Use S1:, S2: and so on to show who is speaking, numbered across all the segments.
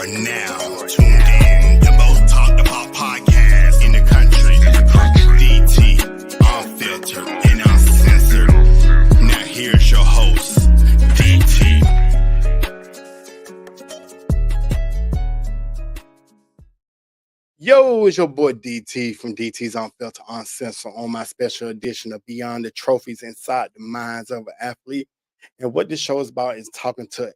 S1: are now tuned in to most talked about podcast in the country. DT, unfiltered and uncensored. Now here's your host, DT.
S2: Yo, it's your boy DT from DT's Unfiltered Uncensored on my special edition of Beyond the Trophies Inside the Minds of an Athlete. And what this show is about is talking to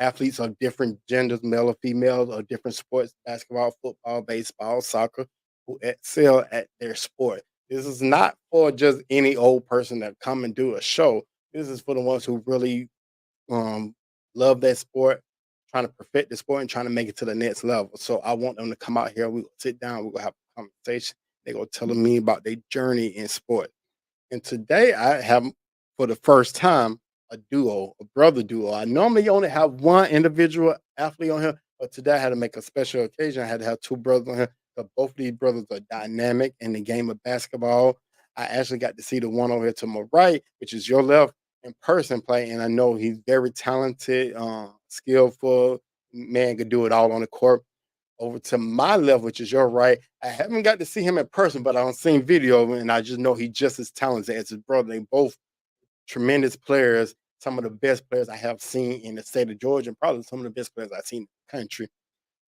S2: athletes of different genders, male or female, or different sports, basketball, football, baseball, soccer, who excel at their sport. This is not for just any old person that come and do a show. This is for the ones who really love that sport, trying to perfect the sport and trying to make it to the next level. So I want them to come out here. We're going to sit down. We're going to have a conversation. They're going to tell me about their journey in sport. And today I have, for the first time, a duo, a brother duo. I normally only have one individual athlete on here, but today I had to make a special occasion. I had to have two brothers on here. But both of these brothers are dynamic in the game of basketball. I actually got to see the one over here to my right, which is your left, in person play, and I know he's very talented, skillful, man, could do it all on the court. Over to my left, which is your right, I haven't got to see him in person, but I've seen video of him, and I just know he's just as talented as his brother. They both tremendous players, some of the best players I have seen in the state of Georgia, and probably some of the best players I've seen in the country.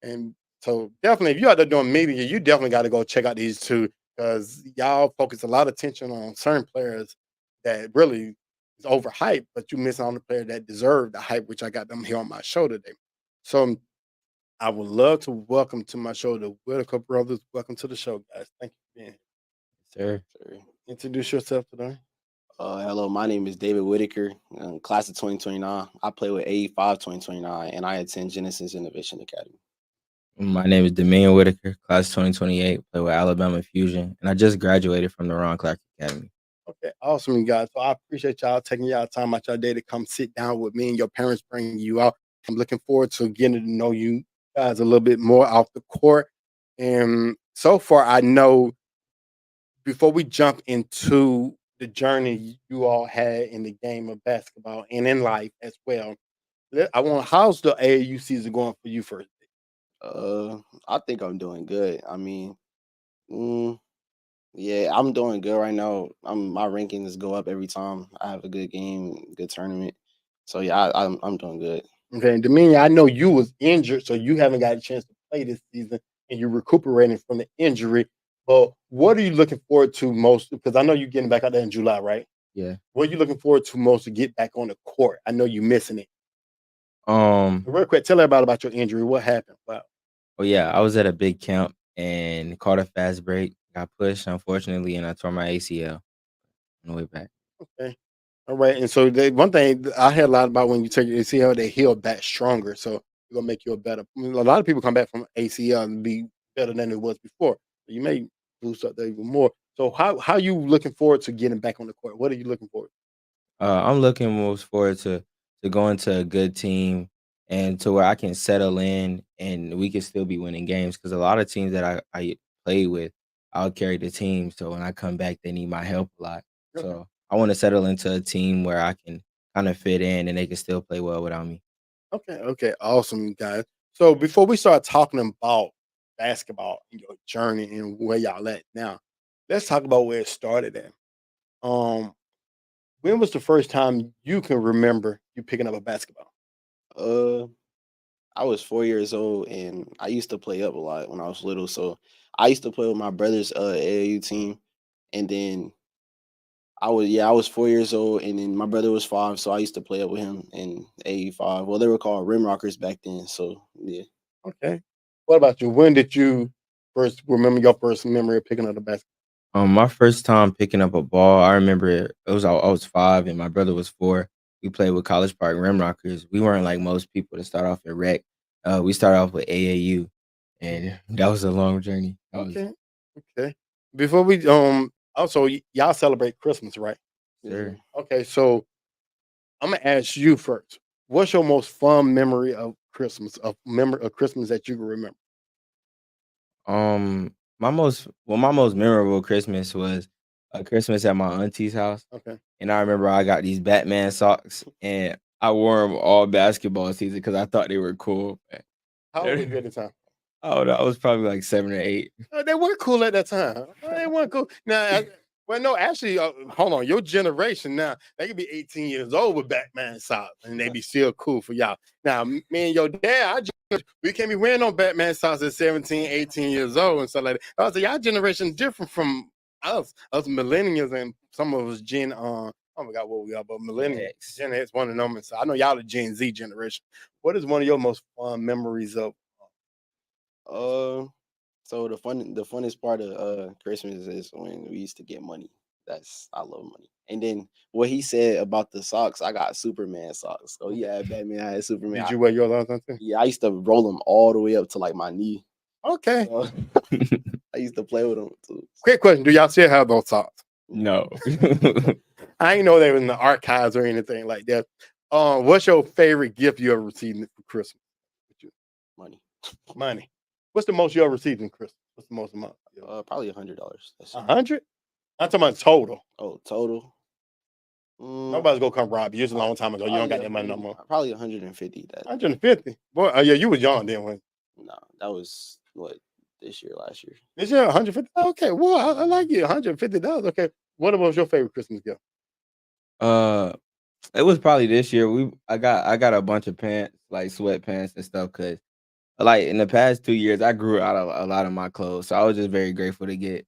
S2: And so definitely, if you're out there doing media, you definitely got to go check out these two, because y'all focus a lot of attention on certain players that really is overhyped, but you miss on the player that deserve the hype, which I got them here on my show today. So I would love to welcome to my show the Whitaker brothers. Welcome to the show, guys. Thank you for being here.
S3: Sir.
S2: Introduce yourself today.
S3: Hello, my name is David Whitaker, class of 2029. I play with AE5 2029, and I attend Genesis Innovation Academy.
S4: My name is Dominion Whitaker, class 2028, play with Alabama Fusion, and I just graduated from the Ron Clark Academy.
S2: Okay, awesome, you guys. So I appreciate y'all taking y'all time out your day to come sit down with me and your parents bringing you out. I'm looking forward to getting to know you guys a little bit more off the court. And so far, I know before we jump into the journey you all had in the game of basketball and in life as well, how's the AAU season going for you first?
S3: I think I'm doing good. I mean, yeah, I'm doing good right now. My rankings go up every time I have a good game, good tournament. So yeah, I'm doing good.
S2: Okay, Dominion, I know you was injured, so you haven't got a chance to play this season, and you're recuperating from the injury. But what are you looking forward to most? Because I know you're getting back out there in July, right?
S4: Yeah.
S2: What are you looking forward to most to get back on the court? I know you're missing it. Real quick, tell everybody about your injury. What happened? Wow.
S4: Oh yeah, I was at a big camp and caught a fast break, got pushed, unfortunately, and I tore my ACL on the way back.
S2: Okay. All right. And so one thing I heard a lot about when you take your ACL, they heal back stronger. So it's gonna make you a lot of people come back from ACL and be better than it was before. You may boost up there even more. So how you looking forward to getting back on the court? What are you looking forward to?
S4: I'm looking most forward to going to a good team and to where I can settle in and we can still be winning games. Because a lot of teams that I play with, I'll carry the team. So when I come back, they need my help a lot.
S2: Okay.
S4: So I want to settle into a team where I can kind of fit in and they can still play well without me.
S2: Okay, awesome, guys. So before we start talking about basketball and your journey and where y'all at now, let's talk about where it started at. When was the first time you can remember you picking up a basketball?
S3: I was 4 years old, and I used to play up a lot when I was little. So I used to play with my brother's AAU team, and then I was 4 years old, and then my brother was 5, so I used to play up with him in AE5. Well, they were called Rim Rockers back then. So yeah.
S2: Okay. What about you? When did you first remember your first memory of picking up the basketball?
S4: My first time picking up a ball, I remember I was 5 and my brother was 4. We played with College Park Rim Rockers. We weren't like most people to start off at rec. We started off with AAU, and that was a long journey.
S2: Okay. Before we also y'all celebrate Christmas, right?
S4: Sure.
S2: Okay, so I'm gonna ask you first. What's your most fun memory of Christmas? Of Christmas that you can remember?
S4: My most memorable Christmas was a Christmas at my auntie's house,
S2: Okay.
S4: and I remember I got these Batman socks, and I wore them all basketball season because I thought they were cool.
S2: How old were you at the time?
S4: Oh, I was probably like 7 or 8.
S2: They were cool at that time. They weren't cool. Now, well, no, actually, hold on. Your generation now, they could be 18 years old with Batman socks, and they be still cool for y'all. Now, me and your dad, we can't be wearing no Batman socks at 17, 18 years old and stuff like that. I was like, y'all generation different from us millennials, and some of us I forgot what we are, but millennials,
S4: X.
S2: Gen X, one of them. So I know y'all the Gen Z generation. What is one of your most fun memories of?
S3: So the funnest part of Christmas is when we used to get money. I love money. And then what he said about the socks, I got Superman socks. So he had Batman, I had Superman.
S2: Did you wear yours all the time?
S3: Yeah, I used to roll them all the way up to like my knee.
S2: Okay.
S3: So, I used to play with them too.
S2: Quick question: do y'all still have those socks?
S4: No.
S2: I ain't know they were in the archives or anything like that. What's your favorite gift you ever received for Christmas?
S3: Money.
S2: Money. What's the most you ever received in Christmas? What's the most amount?
S3: Probably $100.
S2: $100? I'm talking about total.
S3: Oh, total.
S2: Nobody's gonna come rob you. It's a long time ago. You don't got that money no more.
S3: Probably 150.
S2: 150. Boy, yeah, you was young then. When?
S3: No, that was what last year.
S2: This year, 150. Okay, well, I like you. $150. Okay. What was your favorite Christmas gift?
S4: It was probably this year. I got a bunch of pants, like sweatpants and stuff, because like in the past 2 years, I grew out of a lot of my clothes, so I was just very grateful to get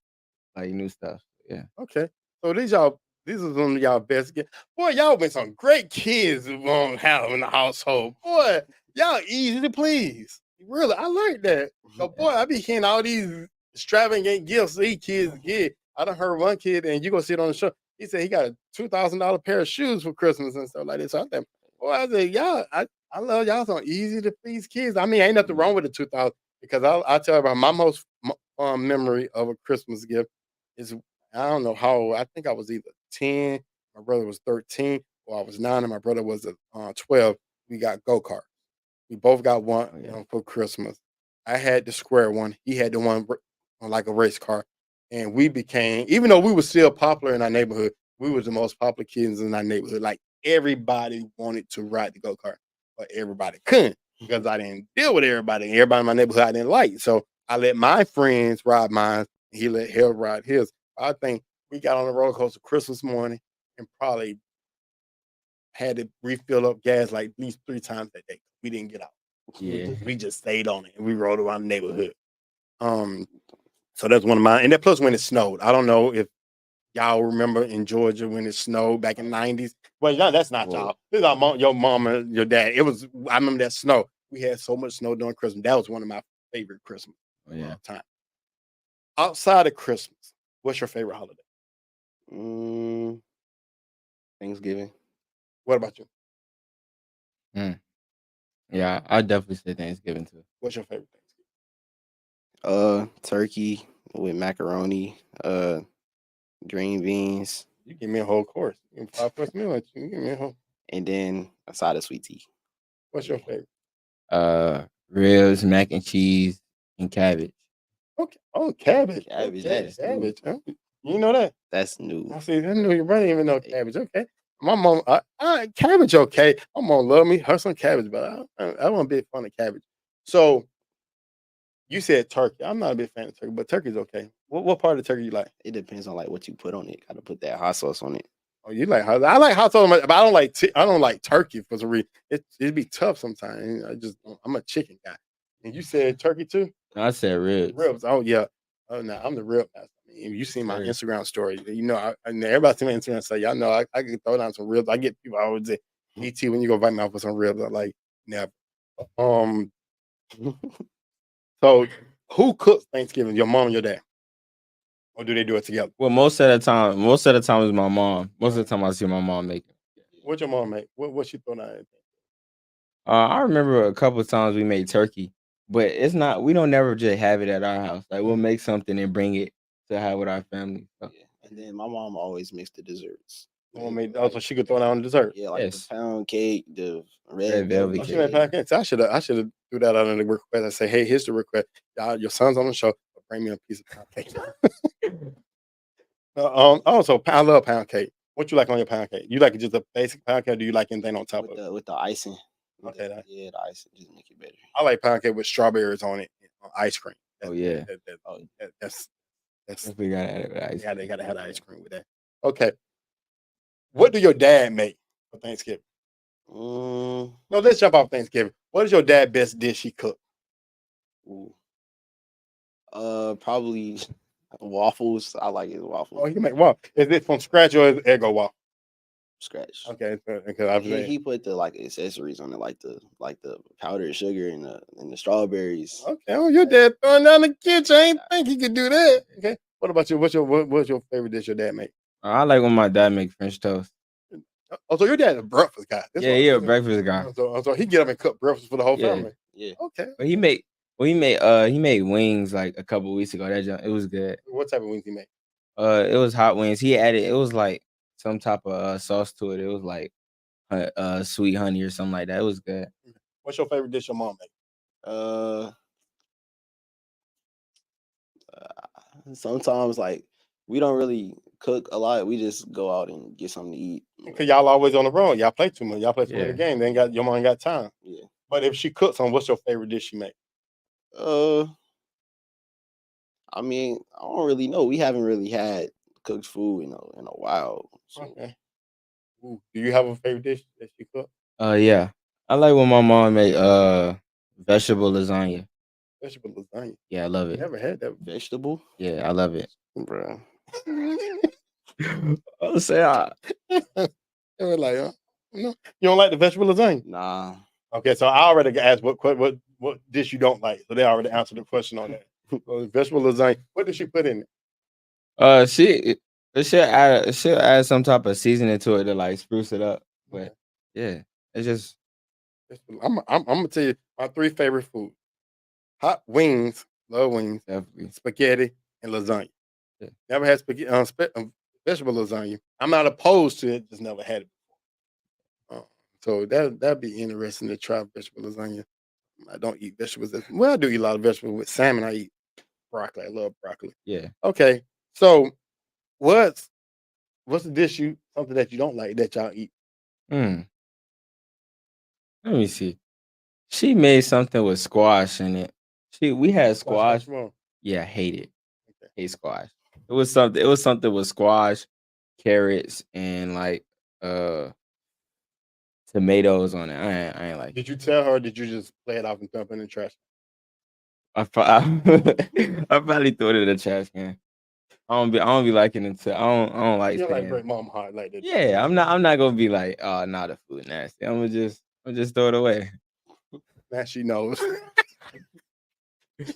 S4: like new stuff. Yeah.
S2: Okay. So these are some of y'all best gifts. Boy, y'all been some great kids won't have in the household. Boy, y'all easy to please. Really, I like that. So boy, I be hearing all these extravagant gifts these kids get. I done heard one kid, and you gonna see it on the show. He said he got a $2,000 pair of shoes for Christmas and stuff like that. So I think, boy, I said, y'all, I love y'all some easy to please kids. I mean, ain't nothing wrong with the 2,000 because I tell you about my most memory of a Christmas gift is I don't know how old. I think I was either 10, my brother was 13, or I was 9, and my brother was 12. We got go-kart. We both got one for Christmas. I had the square one. He had the one like a race car. And we became, even though we were still popular in our neighborhood, we was the most popular kids in our neighborhood. Like everybody wanted to ride the go-kart, but everybody couldn't because I didn't deal with everybody. Everybody in my neighborhood I didn't like. So I let my friends ride mine, and he let Harold ride his. I think we got on the roller coaster Christmas morning and probably had to refill up gas like at least 3 times that day. We didn't get out.
S4: Yeah.
S2: We just stayed on it and we rode around the neighborhood. So that's one of mine. And that plus when it snowed. I don't know if y'all remember in Georgia when it snowed back in the 90s. Well, no, that's not y'all. This is your mom and your dad. I remember that snow. We had so much snow during Christmas. That was one of my favorite Christmas time. Outside of Christmas, what's your favorite holiday?
S3: Thanksgiving.
S2: What about you?
S4: Yeah, I'd definitely say Thanksgiving too.
S2: What's your favorite
S3: Thanksgiving? Turkey with macaroni, green beans.
S2: You give me a whole course. You give me 5 course meal. You give me a whole.
S3: And then a side of sweet tea.
S2: What's your favorite?
S4: Ribs, mac and cheese, and cabbage.
S2: Okay. Oh, cabbage.
S3: Cabbage.
S2: Okay. Cabbage. Huh? You know that?
S3: That's new.
S2: I see. I knew your brother didn't even know cabbage. Okay. My mom, cabbage. Okay. My mom love me. Her some cabbage, but I want a big fan of cabbage. So you said turkey. I'm not a big fan of turkey, but turkey's okay. What part of the turkey you like?
S3: It depends on like what you put on it. Gotta put that hot sauce on it.
S2: Oh, you like hot? I like hot sauce, but I don't like turkey for some reason. It'd be tough sometimes. I'm a chicken guy. And you said turkey too?
S4: I said ribs.
S2: Ribs. Oh yeah. Oh no, I'm the rib master. You see my Instagram story. You know, everybody see my Instagram say, y'all know I can throw down some ribs. I get people always say, ET, when you go invite me out for some ribs, I'm like, never. So who cooks Thanksgiving? Your mom and your dad? Or do they do it together?
S4: Well, most of the time is my mom. Most of the time I see my mom make it.
S2: What your mom make? What she throw down?
S4: I remember a couple of times we made turkey, but we don't never just have it at our house. Like we'll make something and bring it to have with our family. So.
S3: Yeah. And then my mom always makes the desserts.
S2: So she could throw down dessert.
S3: Yeah, like the pound cake, the red velvet cake.
S2: She made pound cake. I should have do that out of the request. I say, hey, here's the request. Y'all, your son's on the show. Bring me a piece of pound cake. Also, I love pound cake. What you like on your pound cake? You like just a basic pound cake? Or do you like anything on top of it?
S3: With the icing?
S2: Okay, that-
S3: Yeah, the ice just make it better.
S2: I like pound cake with strawberries on it, on ice cream.
S4: Oh, yeah.
S2: That's
S4: We got it with ice.
S2: yeah. They gotta have the ice cream with that. Okay, what do your dad make for Thanksgiving?
S3: Mm,
S2: No, let's jump off Thanksgiving. What is your dad best dish he cooked?
S3: ooh. Probably waffles. I like his
S2: Oh,
S3: waffles.
S2: he make waffle. Is it from scratch or is it Eggo waffle?
S3: Scratch.
S2: Okay, because I was saying,
S3: He put the like accessories on it, like the powdered sugar and the strawberries.
S2: okay, oh, your dad throwing down the kitchen. I ain't think he could do that. Okay, what about you? What's your favorite dish your dad make?
S4: I like when my dad make French toast.
S2: Oh, so your dad's a breakfast guy. That's
S4: Yeah,
S2: what-
S4: he a breakfast guy.
S2: So he get up and cook breakfast for the whole
S4: Yeah.
S2: family.
S3: Yeah.
S2: Okay.
S4: But he made wings like a couple weeks ago. It was good.
S2: What type of wings he make?
S4: It was hot wings. He added it was like some type of sauce to it. It was like sweet honey or something like that. It was good.
S2: What's your favorite dish your mom make?
S3: Sometimes like we don't really cook a lot. We just go out and get something to eat.
S2: Because y'all always on the road. Y'all play too much. Y'all play too many
S4: Yeah.
S2: games. They ain't got your mom ain't got time.
S3: Yeah.
S2: But if she cooks on, what's your favorite dish she make?
S3: I mean, I don't really know. We haven't really had cooked food in a while. So.
S2: Okay. Ooh, do you have a favorite dish that she cook?
S4: Yeah. I like when my mom made vegetable lasagna.
S2: Vegetable lasagna.
S4: Yeah, I love it.
S2: Never had that.
S3: Vegetable,
S4: Yeah, I love it.
S3: bro.
S4: I'll say
S2: They were like, no, you don't like the vegetable lasagna?
S3: Nah.
S2: Okay, so I already asked what dish you don't like. So they already answered the question on that. So vegetable lasagna. What did she put in it?
S4: She'll add some type of seasoning to it to like spruce it up. But yeah, it's just
S2: I'm gonna tell you my 3 favorite foods: hot wings, love wings,
S4: definitely.
S2: spaghetti, and lasagna.
S4: Yeah.
S2: Never had vegetable lasagna. I'm not opposed to it, just never had it before. So that'd be interesting to try vegetable lasagna. I don't eat vegetables. Well, I do eat a lot of vegetables. With salmon, I eat broccoli. I love broccoli.
S4: Yeah.
S2: Okay, so what's the dish something that you don't like that y'all eat?
S4: Let me see. She made something with squash in it. We had squash.
S2: Vegetable?
S4: Yeah, I hate it.
S2: Okay.
S4: Hate squash. It was something with squash, carrots, and like tomatoes on it. I ain't like it.
S2: Did you tell her? Or did you just play it off and dump it in the trash?
S4: I probably threw it in the trash can. I don't be liking it. I don't like
S2: You don't like
S4: saying.
S2: break mom heart like that.
S4: Yeah, I'm not gonna be like, oh, nah, the food nasty. I'm gonna just throw it away.
S2: Now she knows.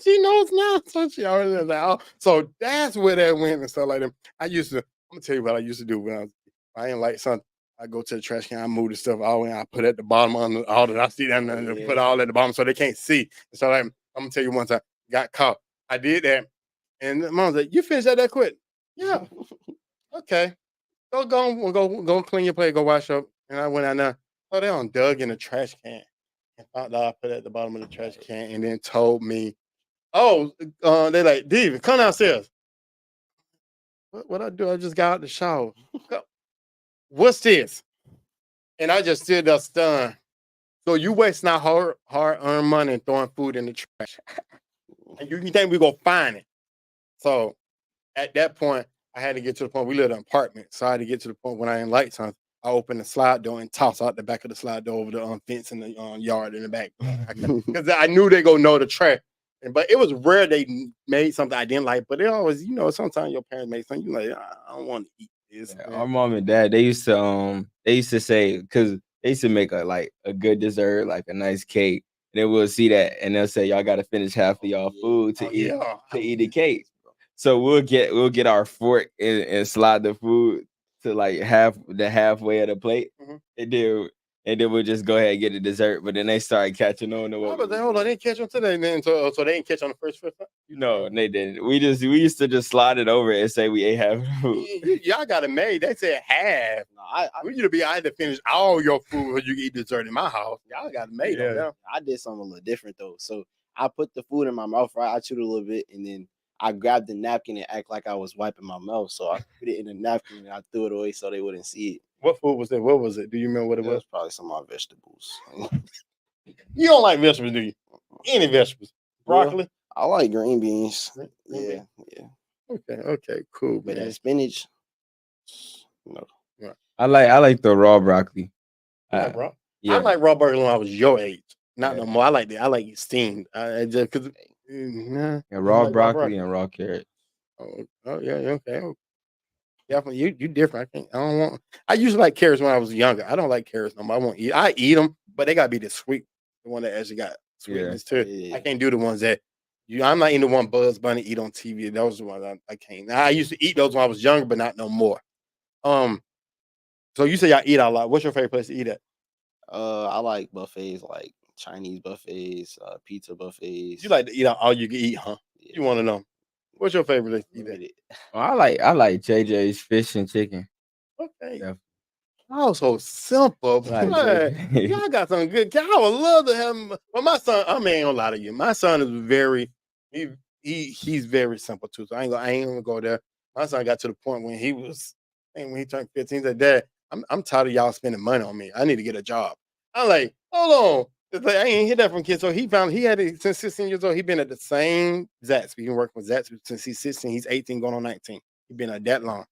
S2: She knows now. So she already knows. Like, oh, so that's where that went and stuff like that. I'm gonna tell you what I used to do when I didn't like something. I go to the trash can, I move the stuff all the way, I put it at the bottom on all that I see them and put all at the bottom so they can't see. So like, I'm gonna tell you one time, got caught. I did that, and the mom's like, "You finished that quick?" Yeah. Okay. Go clean your plate, go wash up. And I went out there. So they dug in the trash can and found out I put it at the bottom of the trash can and then told me, oh, they like, David, come downstairs. What I do? I just got out the shower. What's this? And I just stood there stunned. So you wasting our hard-earned money and throwing food in the trash. And you think we gonna find it. So at that point, I had to get to the point, we lived in an apartment. So I had to get to the point when I didn't like something, I opened the slide door and toss out the back of the slide door over the fence in the yard in the back. Because I knew they gonna know the trash. But it was rare they made something I didn't like. But they always, sometimes your parents make something, you're like, I don't want to eat this.
S4: Yeah, our mom and dad, they used to say, because they used to make a good dessert, like a nice cake. And then we'll see that and they'll say, y'all gotta finish half of y'all food to eat the cake. So we'll get our fork and slide the food to like halfway of the plate.
S2: Mm-hmm.
S4: And then we'll just go ahead and get the dessert. But then they started catching on to what.
S2: Hold on, they didn't catch on today. Then so they didn't catch on the first fifth.
S4: No, they didn't. We used to just slide it over and say we ate half the food.
S2: Y'all got it made. They said half. No, I want you to be either finish all your food or you eat dessert in my house. Y'all got it made. Yeah.
S3: I did something a little different though. So I put the food in my mouth, right? I chewed a little bit and then I grabbed the napkin and act like I was wiping my mouth. So I put it in the napkin and I threw it away so they wouldn't see it.
S2: What food was it? What was it? Do you remember what it was?
S3: Probably some of my vegetables.
S2: You don't like vegetables, do you? Any vegetables?
S3: Well,
S2: Broccoli?
S3: I like green beans.
S2: Green
S3: Yeah,
S2: beans?
S3: yeah.
S2: Okay, cool,
S3: But
S2: man.
S3: that spinach, no.
S2: Right.
S4: I like the raw broccoli.
S2: You like raw? I
S4: Yeah,
S2: like raw burger when I was your age. Not no
S4: Yeah.
S2: more. I like it steamed. I just because
S4: yeah,
S2: I
S4: raw
S2: like
S4: broccoli and raw carrot.
S2: Yeah, okay. Definitely, you different. I don't want. I used to like carrots when I was younger. I don't like carrots no more. I won't eat. I eat them, but they gotta be the sweet, the one that actually got sweetness to it.
S3: Yeah.
S2: I can't do the ones that you. I'm not eating the one Buzz Bunny eat on TV. Those are the ones I can't. Now, I used to eat those when I was younger, but not no more. So you say y'all eat out a lot. What's your favorite place to eat at?
S3: I like buffets, like Chinese buffets, pizza buffets.
S2: You like to eat out all you can eat, huh?
S3: Yeah.
S2: You want to know what's your favorite place to eat at?
S3: With it.
S4: I like JJ's fish and chicken.
S2: Okay.
S4: Yeah.
S2: Oh, so simple.
S4: Like
S2: Boy,
S4: JJ.
S2: y'all got some good. I would love to have him. Well, my son, I ain't gonna lie to you. My son is very, he's very simple too. So I ain't gonna go there. My son got to the point when he was, and when he turned 15, he said, "Dad, I'm tired of y'all spending money on me. I need to get a job." I'm like, hold on. It's like, I ain't hear that from kids. So he had it since 16 years old. He been at the same Zaxby's. He been working with Zaxby's since he's 16. He's 18, going on 19. He been at that long,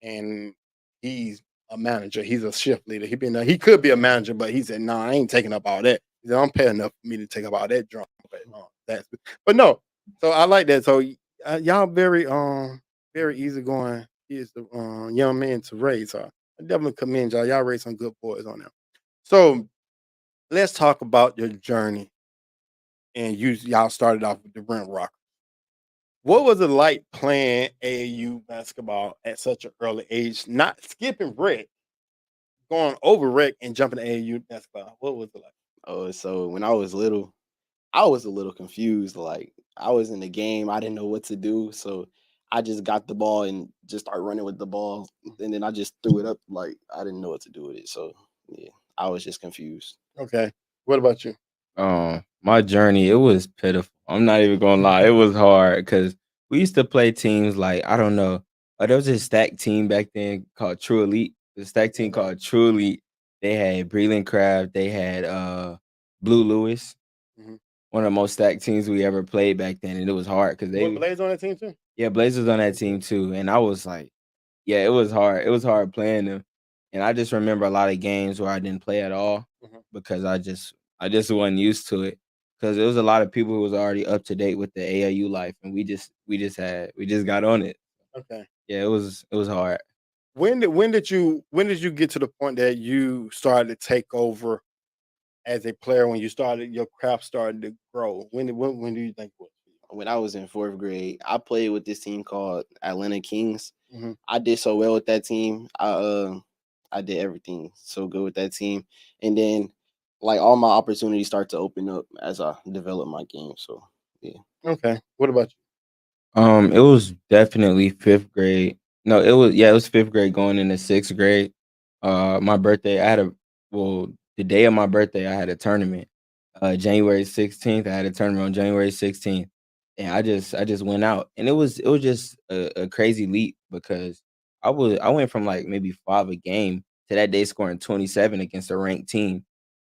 S2: and he's a manager. He's a shift leader. He could be a manager, but he said, "No, I ain't taking up all that. He said, I'm paying enough for me to take up all that drunk." But no. So I like that. So y'all very easygoing kids, the young men to raise. So I definitely commend y'all. Y'all raised some good boys on them. So let's talk about your journey. And y'all started off with the Brent Rock. What was it like playing AAU basketball at such an early age? Not skipping rec, going over rec and jumping to AAU basketball. What was it like?
S3: Oh, so when I was little, I was a little confused. Like I was in the game, I didn't know what to do, so I just got the ball and just started running with the ball, and then I just threw it up. Like I didn't know what to do with it. So yeah, I was just confused.
S2: Okay. What about you?
S4: My journey, it was pitiful. I'm not even gonna lie, it was hard because we used to play teams like I don't know. There was a stack team back then called True Elite. The stack team called True Elite. They had Breland Craft. They had Blue Lewis.
S2: Mhm.
S4: One of the most stacked teams we ever played back then, and it was hard because
S2: What Blaze on that team too?
S4: yeah, Blaze was on that team too, and I was like, yeah, it was hard. It was hard playing them, and I just remember a lot of games where I didn't play at all
S2: Mhm.
S4: because I just wasn't used to it. Because there was a lot of people who was already up to date with the AAU life, and we just got on it.
S2: Okay.
S4: Yeah, it was hard.
S2: When did you get to the point that you started to take over as a player? When you started, your craft started to grow. When do you think it was?
S3: When I was in fourth grade, I played with this team called Atlanta Kings.
S2: Mhm.
S3: I did so well with that team. I did everything so good with that team, and then like all my opportunities start to open up as I develop my game. So yeah.
S2: Okay. What about you?
S4: It was definitely fifth grade. No, it was fifth grade going into sixth grade. My birthday, the day of my birthday, I had a tournament. January 16th, I had a tournament on January 16th, and I just went out, and it was just a crazy leap because I went from like maybe 5 a game to that day scoring 27 against a ranked team.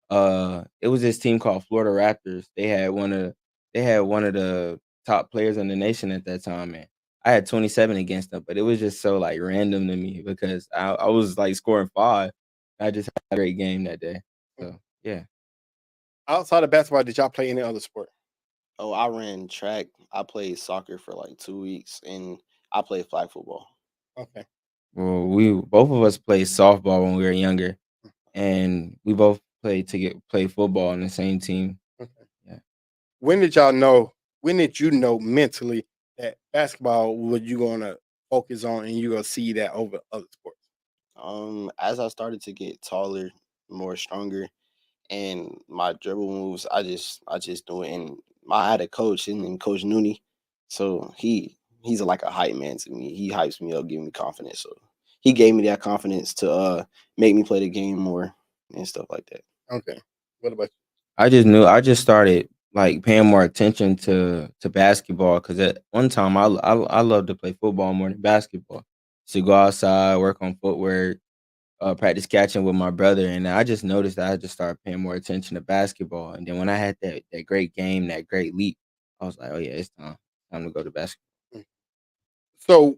S4: It was this team called Florida Raptors. They had one of the top players in the nation at that time, and I had 27 against them, but it was just so like random to me because I was like scoring 5. I just had a great game that day. So yeah.
S2: Outside of basketball, did y'all play any other sport?
S3: Oh, I ran track. I played soccer for like 2 weeks, and I played flag football.
S2: Okay.
S4: Well, we both of us played softball when we were younger, and we both play football on the same team.
S2: Okay.
S4: Yeah.
S2: When did y'all know? When did you know mentally that basketball was you gonna focus on and you gonna see that over other sports?
S3: As I started to get taller, more stronger, and my dribble moves, I just do it. And I had a coach, and Coach Nooney, so he's like a hype man to me. He hypes me up, give me confidence. So he gave me that confidence to make me play the game more and stuff like that.
S2: Okay. What about
S4: I just started like paying more attention to basketball because at one time I loved to play football more than basketball. To go outside, work on footwork, practice catching with my brother, and I just noticed that I just started paying more attention to basketball. And then when I had that great game, that great leap, I was like, oh yeah, it's time to go to basketball.
S2: Mm. So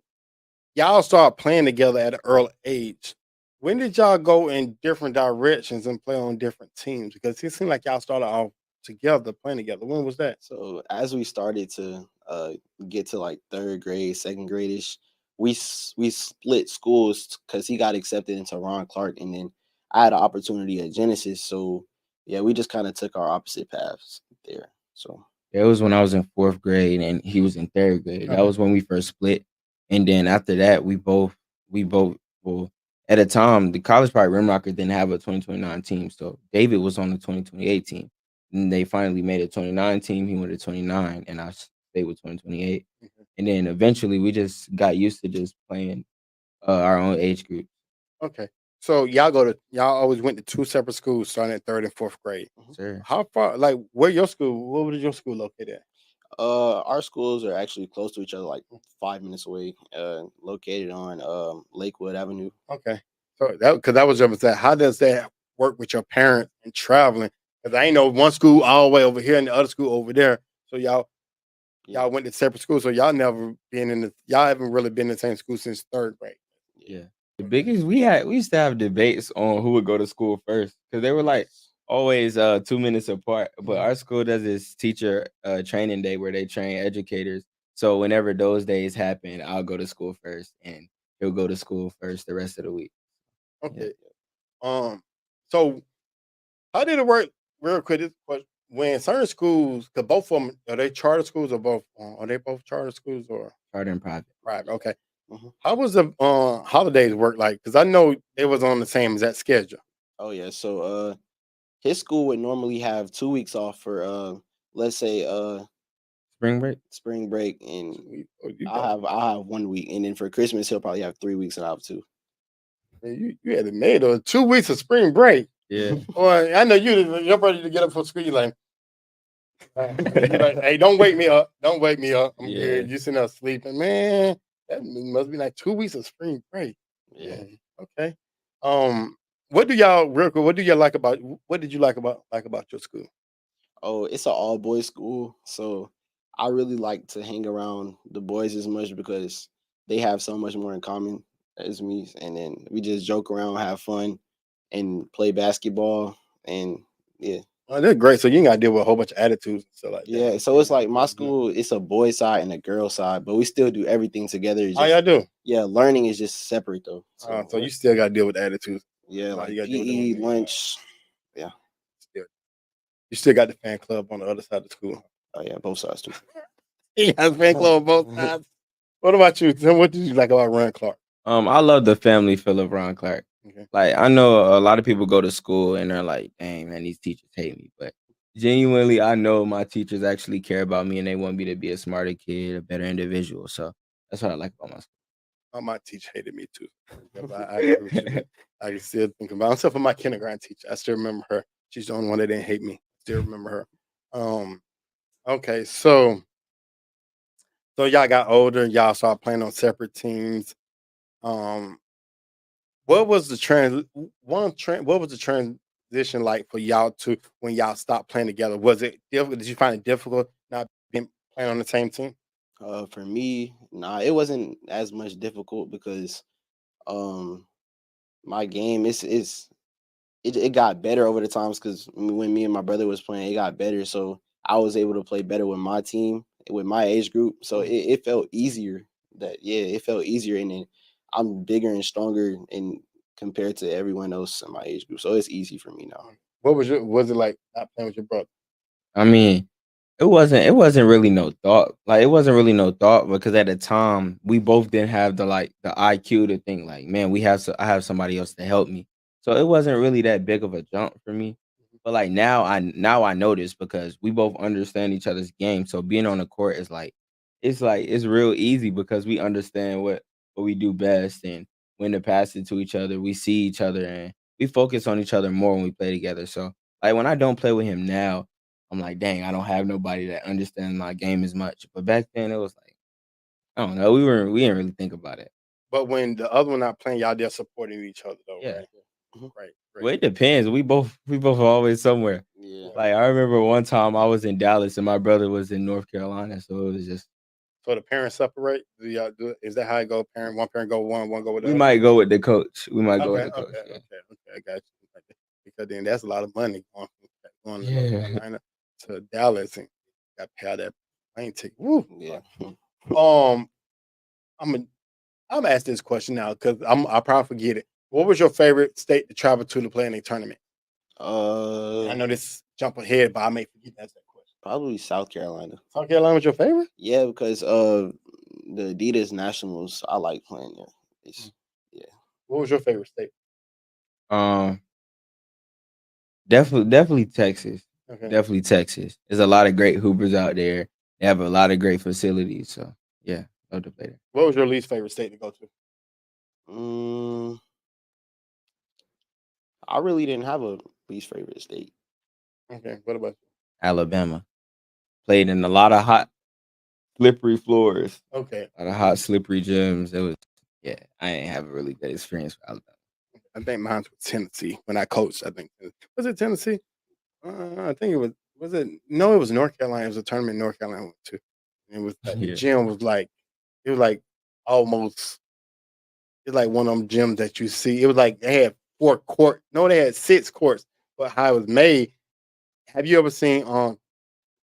S2: y'all start playing together at an early age. When did y'all go in different directions and play on different teams? Because it seemed like y'all started off together, playing together. When was that?
S3: So as we started to get to like third grade, second grade-ish, we split schools because he got accepted into Ron Clark, and then I had an opportunity at Genesis. So yeah, we just kind of took our opposite paths there. So
S4: It was when I was in 4th grade and he was in 3rd grade. That
S2: Okay.
S4: was when we first split. And then after that, we both well, at a time, the College Park Rimrocker didn't have a 2029 team. So David was on the 2028 team. And they finally made a 29 team. He went to 29 and I stayed with 2028.
S2: Mhm.
S4: And then eventually we just got used to just playing our own age group.
S2: Okay. So y'all always went to two separate schools starting at third and fourth grade.
S3: mhm.
S4: Sir.
S2: How far like where your school what was your school located at?
S3: Our schools are actually close to each other, like 5 minutes away. Located on Lakewood Avenue.
S2: Okay. So that was just that. How does that work with your parents and traveling? Because I ain't know one school all the way over here and the other school over there. So
S3: Yeah,
S2: y'all went to separate schools. So y'all haven't really been in the same school since third grade.
S4: Yeah. The biggest we used to have debates on who would go to school first because they were like always 2 minutes apart. But
S2: Mhm.
S4: our school does this teacher training day where they train educators. So whenever those days happen, I'll go to school first and he'll go to school first the rest of the week. Yeah.
S2: Okay. So how did it work real quick? This question, when certain schools, because both of them are they charter schools or both? Are they both charter schools or
S4: Charter and private.
S2: private? Okay.
S3: Mhm.
S2: How was the holidays work like? Because I know it was on the same exact schedule.
S3: Oh yeah. So his school would normally have 2 weeks off for let's say
S4: Spring break?
S3: spring break, and
S2: Sweet. Oh,
S3: I'll have 1 week, and then for Christmas he'll probably have 3 weeks, and I'll have two.
S2: man, you had it made on 2 weeks of spring break.
S4: Yeah.
S2: Boy, I know you're ready to get up for school. You like, you like, hey, don't wake me up. Don't wake me up. I'm
S4: Yeah.
S2: good. You sitting there sleeping, man. That must be like 2 weeks of spring break.
S3: Yeah.
S2: Okay. What do y'all real quick? What do y'all like about? What did you like about your school?
S3: Oh, it's an all boys school, so I really like to hang around the boys as much because they have so much more in common as me, and then we just joke around, have fun, and play basketball, and yeah.
S2: Oh, that's great. So you ain't got to deal with a whole bunch of attitudes and stuff like that.
S3: Yeah, so it's like my school, it's a boy side and a girl side, but we still do everything together. It's
S2: How y'all
S3: just,
S2: do?
S3: yeah, learning is just separate though. So
S2: So you still got to deal with attitudes.
S3: yeah,
S2: You
S3: like
S2: got to deal with
S3: PE,
S2: them.
S3: lunch. Yeah.
S2: Still, you still got the fan club on the other side of the school.
S3: Oh yeah, both sides too.
S2: He has fan club on both sides. What about you, Tim? What did you like about Ron Clark?
S4: I love the family feel of Ron Clark.
S2: Okay.
S4: Like I know a lot of people go to school and they're like, "Dang man, these teachers hate me." But genuinely, I know my teachers actually care about me and they want me to be a smarter kid, a better individual. So that's what I like about my
S2: My teacher hated me too. I agree with you.
S4: school.
S2: I can still think about myself for my kindergarten teacher. I still remember her. She's the only one that didn't hate me. Still remember her. Okay, so y'all got older, y'all started playing on separate teams. Um, what was the what was the transition like for y'all to when y'all stopped playing together? Was it difficult? Did you find it difficult not being playing on the same team?
S3: For me, nah, it wasn't as much difficult because um my game it got better over the times because when me and my brother was playing, it got better. So I was able to play better with my team, with my age group. So it felt easier. It felt easier, and then I'm bigger and stronger in compared to everyone else in my age group. So it's easy for me now.
S2: Was it like not playing with your brother?
S4: I mean, it wasn't really no thought. Like it wasn't really no thought because at the time we both didn't have the IQ to think like, man, I have somebody else to help me. So it wasn't really that big of a jump for me. But like now I notice because we both understand each other's game. So being on the court is like it's real easy because we understand what we do best and when to pass it to each other. We see each other and we focus on each other more when we play together. So like when I don't play with him now, I'm like, dang, I don't have nobody that understands my game as much. But back then it was like, I don't know, we didn't really think about it.
S2: But when the other one not playing, y'all they're supporting each other though,
S4: Yeah.
S2: right?
S3: Mhm.
S2: Right.
S4: Well, it depends. We both are always somewhere.
S3: Yeah.
S4: Like I remember one time I was in Dallas and my brother was in North Carolina, so it was just
S2: So the parents separate. Do y'all do? Is that how it go? One parent go one go with the
S4: we
S2: other.
S4: might go with the coach. We might go
S2: Okay,
S4: with the coach.
S2: okay, okay. I got you. Because then that's a lot of money going to North
S4: Yeah.
S2: Carolina to Dallas and got to pay out that plane ticket. Woo.
S3: Yeah.
S2: I'm gonna ask this question now because I'll probably forget it. What was your favorite state to travel to play in a tournament? I know this jump ahead, but I may forget that's that question.
S3: Probably South Carolina.
S2: South Carolina was your favorite?
S3: Yeah, because the Adidas Nationals, I like playing there. It's, yeah.
S2: What was your favorite state?
S4: Definitely Texas.
S2: Okay.
S4: Definitely Texas. There's a lot of great hoopers out there. They have a lot of great facilities. So yeah, love to play there.
S2: What was your least favorite state to go to?
S3: I really didn't have a least favorite state.
S2: Okay. What about you?
S4: Alabama. Played in a lot of hot, slippery floors.
S2: Okay.
S4: A lot of hot, slippery gyms. It was I ain't have a really good experience with Alabama.
S2: I think mine was Tennessee when I coached. I think was it Tennessee? I think it was. Was it? No, it was North Carolina. It was a tournament in North Carolina I went to. It was the
S4: Yeah.
S2: gym was like it was like almost. It's like one of them gyms that you see. It was like they had 4 courts. No, they had 6 courts. But how it was made. Have you ever seen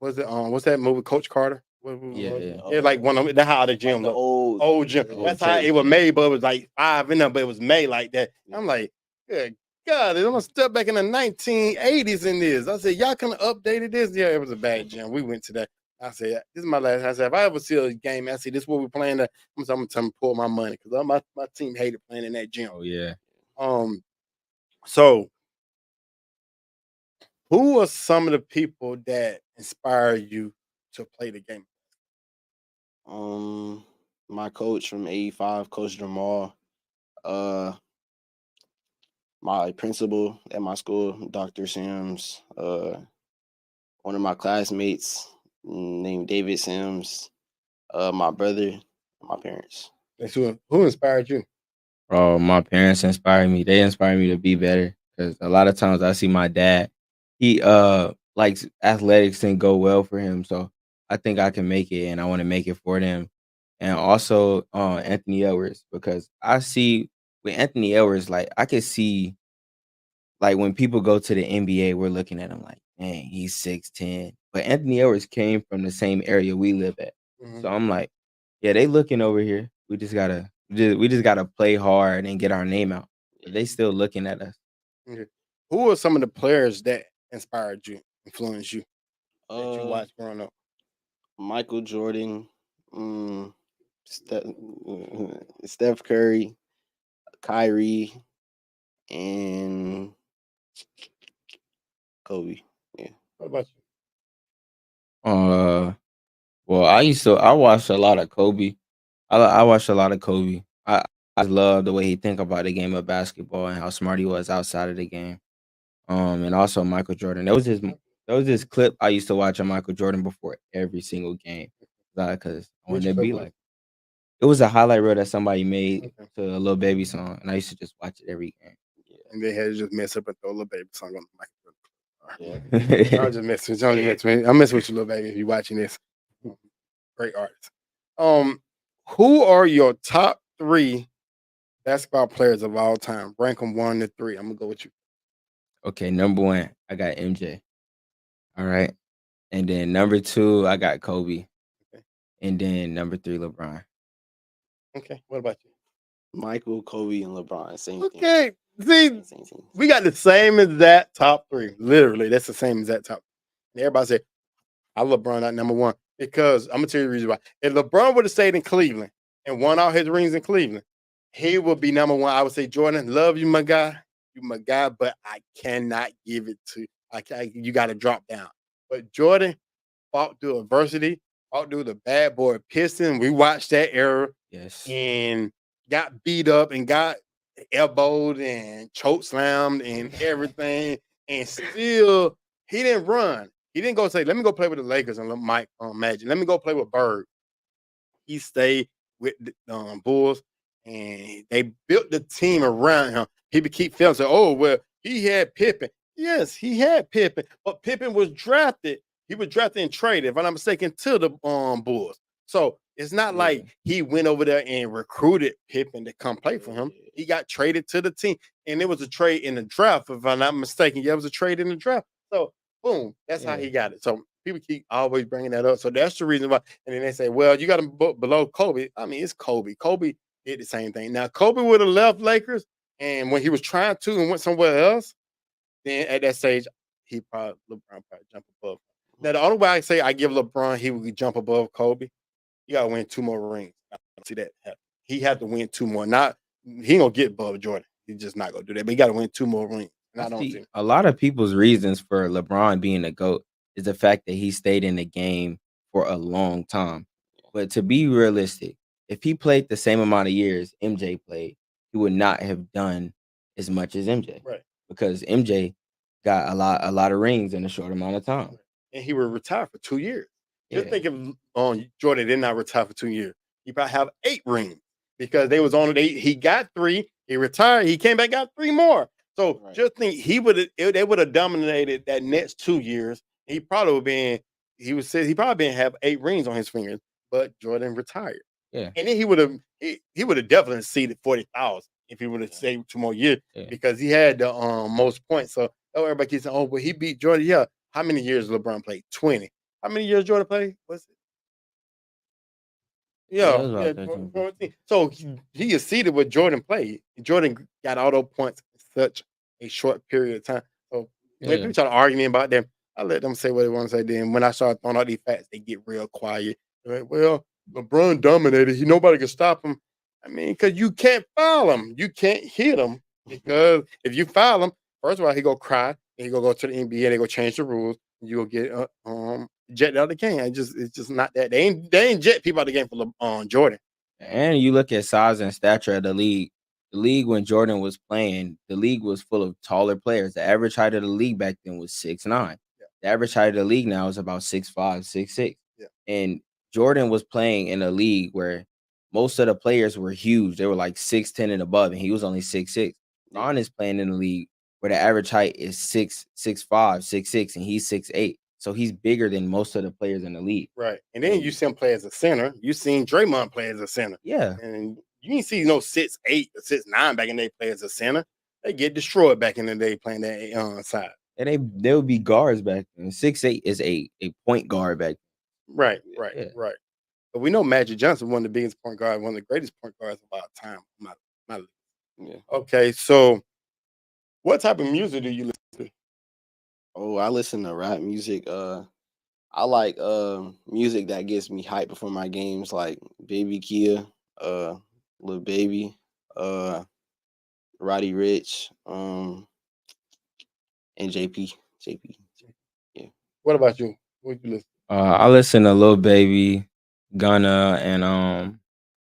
S2: was it what's that movie Coach Carter?
S4: Yeah.
S2: It's like one of them. That's how the gym
S3: The
S2: looked.
S3: old
S2: Gym.
S3: old
S2: That's how it was made, but it was like 5 in there, but it was made like that. I'm like, good God, I'm gonna step back in the 1980s in this. I said, y'all can updated this. Yeah, it was a bad gym. We went to that. I said, this is my last. I said, if I ever see a game, I see this is what we're playing. I'm gonna tell them to pull my money because my team hated playing in that gym.
S4: Oh yeah.
S2: So who are some of the people that inspire you to play the game?
S3: My coach from 85, Coach Jamal. My principal at my school, Dr. Sims. One of my classmates named David Sims. My brother, my parents.
S2: Who inspired you?
S4: My parents inspired me. They inspired me to be better because a lot of times I see my dad. He likes athletics and go well for him, so I think I can make it, and I want to make it for them. And also Anthony Edwards because I see with Anthony Edwards, like I can see like when people go to the NBA, we're looking at him like, man, he's 6'10. But Anthony Edwards came from the same area we live at. So I'm like, yeah, they looking over here. We just gotta play hard and get our name out. But they still looking at us.
S2: Okay. Who are some of the players that inspired you, influenced you, that you watched growing up?
S3: Michael Jordan, Steph Curry, Kyrie, and Kobe. Yeah.
S2: What about you?
S4: Well, I watched a lot of Kobe. I watched a lot of Kobe. I love the way he think about the game of basketball and how smart he was outside of the game. And also Michael Jordan. There was this clip I used to watch of Michael Jordan before every single game, because I wanted to be like. It was a highlight reel that somebody made to a Lil Baby song, and I used to just watch it every game.
S2: Yeah. And they had to just mess up and throw a Lil Baby song on the mic.
S3: Yeah.
S2: I'm just messing with you. I'm messing with you, Lil Baby, if you're watching this. Great artist. Who are your top 3 basketball players of all time? Rank them 1 to 3. I'm gonna go with you.
S4: Okay, number 1, I got MJ. All right. And then number 2, I got Kobe.
S2: Okay.
S4: And then number 3, LeBron.
S2: Okay. What about you?
S3: Michael, Kobe, and LeBron. Same thing.
S2: Okay. See,
S3: Same thing.
S2: we got the same exact top 3. Literally, that's the same exact top. And everybody said, I LeBron at number 1 because I'm gonna tell you the reason why. If LeBron would have stayed in Cleveland and won all his rings in Cleveland, he would be number 1. I would say, Jordan, love you, my guy. You my guy, but I cannot give it to you. Got to drop down. But Jordan fought through adversity, fought through the bad boy Piston. We watched that era.
S4: Yes.
S2: And got beat up and got elbowed and choke slammed and everything. And still, he didn't run. He didn't go say, let me go play with the Lakers and let Mike Magic. Let me go play with Bird. He stayed with the Bulls and they built the team around him. People keep feeling say, "Oh, well, he had Pippen." Yes, he had Pippen, but Pippen was drafted. He was drafted and traded, if I'm not mistaken, to the Bulls. So it's not
S3: Yeah.
S2: like he went over there and recruited Pippen to come play for him. He got traded to the team, and it was a trade in the draft, if I'm not mistaken. Yeah, it was a trade in the draft. So boom, that's how he got it. So people keep always bringing that up. So that's the reason why. And then they say, "Well, you got him below Kobe." I mean, it's Kobe. Kobe did the same thing. Now, Kobe would have left Lakers, and when he was trying to and went somewhere else, then at that stage, LeBron probably jump above. Now, the only way I say I give LeBron he would jump above Kobe, you gotta win 2 more rings. I don't see that happen. He had to win 2 more. Not he ain't gonna get above Jordan. He's just not gonna do that. But he gotta win 2 more rings. And I don't see
S4: A lot of people's reasons for LeBron being a GOAT is the fact that he stayed in the game for a long time. But to be realistic, if he played the same amount of years MJ played, he would not have done as much as MJ.
S2: right.
S4: Because MJ got a lot of rings in a short amount of time.
S2: And he would retire for 2 years. Just
S4: Yeah.
S2: think if Jordan did not retire for 2 years, he probably have 8 rings because they was on it. He got 3, he retired, he came back, got 3 more. So
S3: Right.
S2: just think they would have dominated that next 2 years. He probably would been he probably been have 8 rings on his fingers, but Jordan retired.
S4: Yeah.
S2: And then he would have definitely exceeded 40,000 if he would have stayed 2 more years
S4: Yeah.
S2: because he had the most points. So everybody keeps saying, "Oh, but he beat Jordan." Yeah. How many years LeBron played? 20. How many years Jordan played? What's it?
S4: Yeah, it
S2: Yeah,
S4: was
S2: yeah.
S4: about 13.
S2: So he exceeded what Jordan played. Jordan got all those points in such a short period of time. So when
S4: Yeah.
S2: people try to argue me about them, I let them say what they want to say. Then when I start throwing out these facts, they get real quiet. They're like, well, LeBron dominated. Nobody can stop him. I mean, because you can't foul him. You can't hit him because if you foul him, first of all, he go cry. And he go to the NBA. They go change the rules. You'll get jet out of the game. It's just not that they ain't jet people out of the game for Jordan.
S4: And you look at size and stature of the league. The league when Jordan was playing, the league was full of taller players. The average height of the league back then was 6'9".
S2: Yeah.
S4: The average height of the league now is about 6'5", 6'6".
S2: Yeah.
S4: And Jordan was playing in a league where most of the players were huge. They were like 6'10" and above, and he was only 6'6". Ron is playing in a league where the average height is 6'5", 6'6", and he's 6'8". So he's bigger than most of the players in the league.
S2: Right. And then you see him play as a center. You seen Draymond play as a center.
S4: Yeah.
S2: And you ain't see no 6'8" or 6'9" back in the day play as a center. They get destroyed back in the day playing that side.
S4: And they would be guards back then. 6'8" is a point guard back then.
S2: Right.
S4: Yeah.
S2: But we know Magic Johnson, one of the biggest point guards, one of the greatest point guards of all time.
S3: Yeah.
S2: Okay, so what type of music do you listen to?
S3: Oh, I listen to rap music. I like music that gets me hyped before my games, like Baby Kia, Lil Baby, Roddy Rich, and JP. Yeah.
S2: What about you? What you listen
S4: I listen to Lil Baby, Gunna, and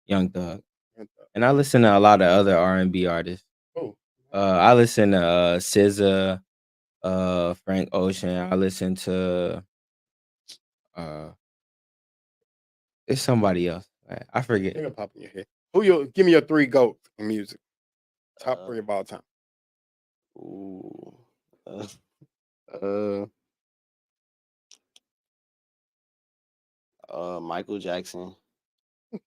S4: Young Thug,
S2: to?
S4: and I listen to a lot of other R&B artists.
S2: Oh,
S4: I listen to SZA, Frank Ocean. I listen to it's somebody else. I forget.
S2: they're gonna pop in your head. Give me your 3 GOATs in music. Top 3 of all time.
S3: Ooh. Uh, Michael Jackson.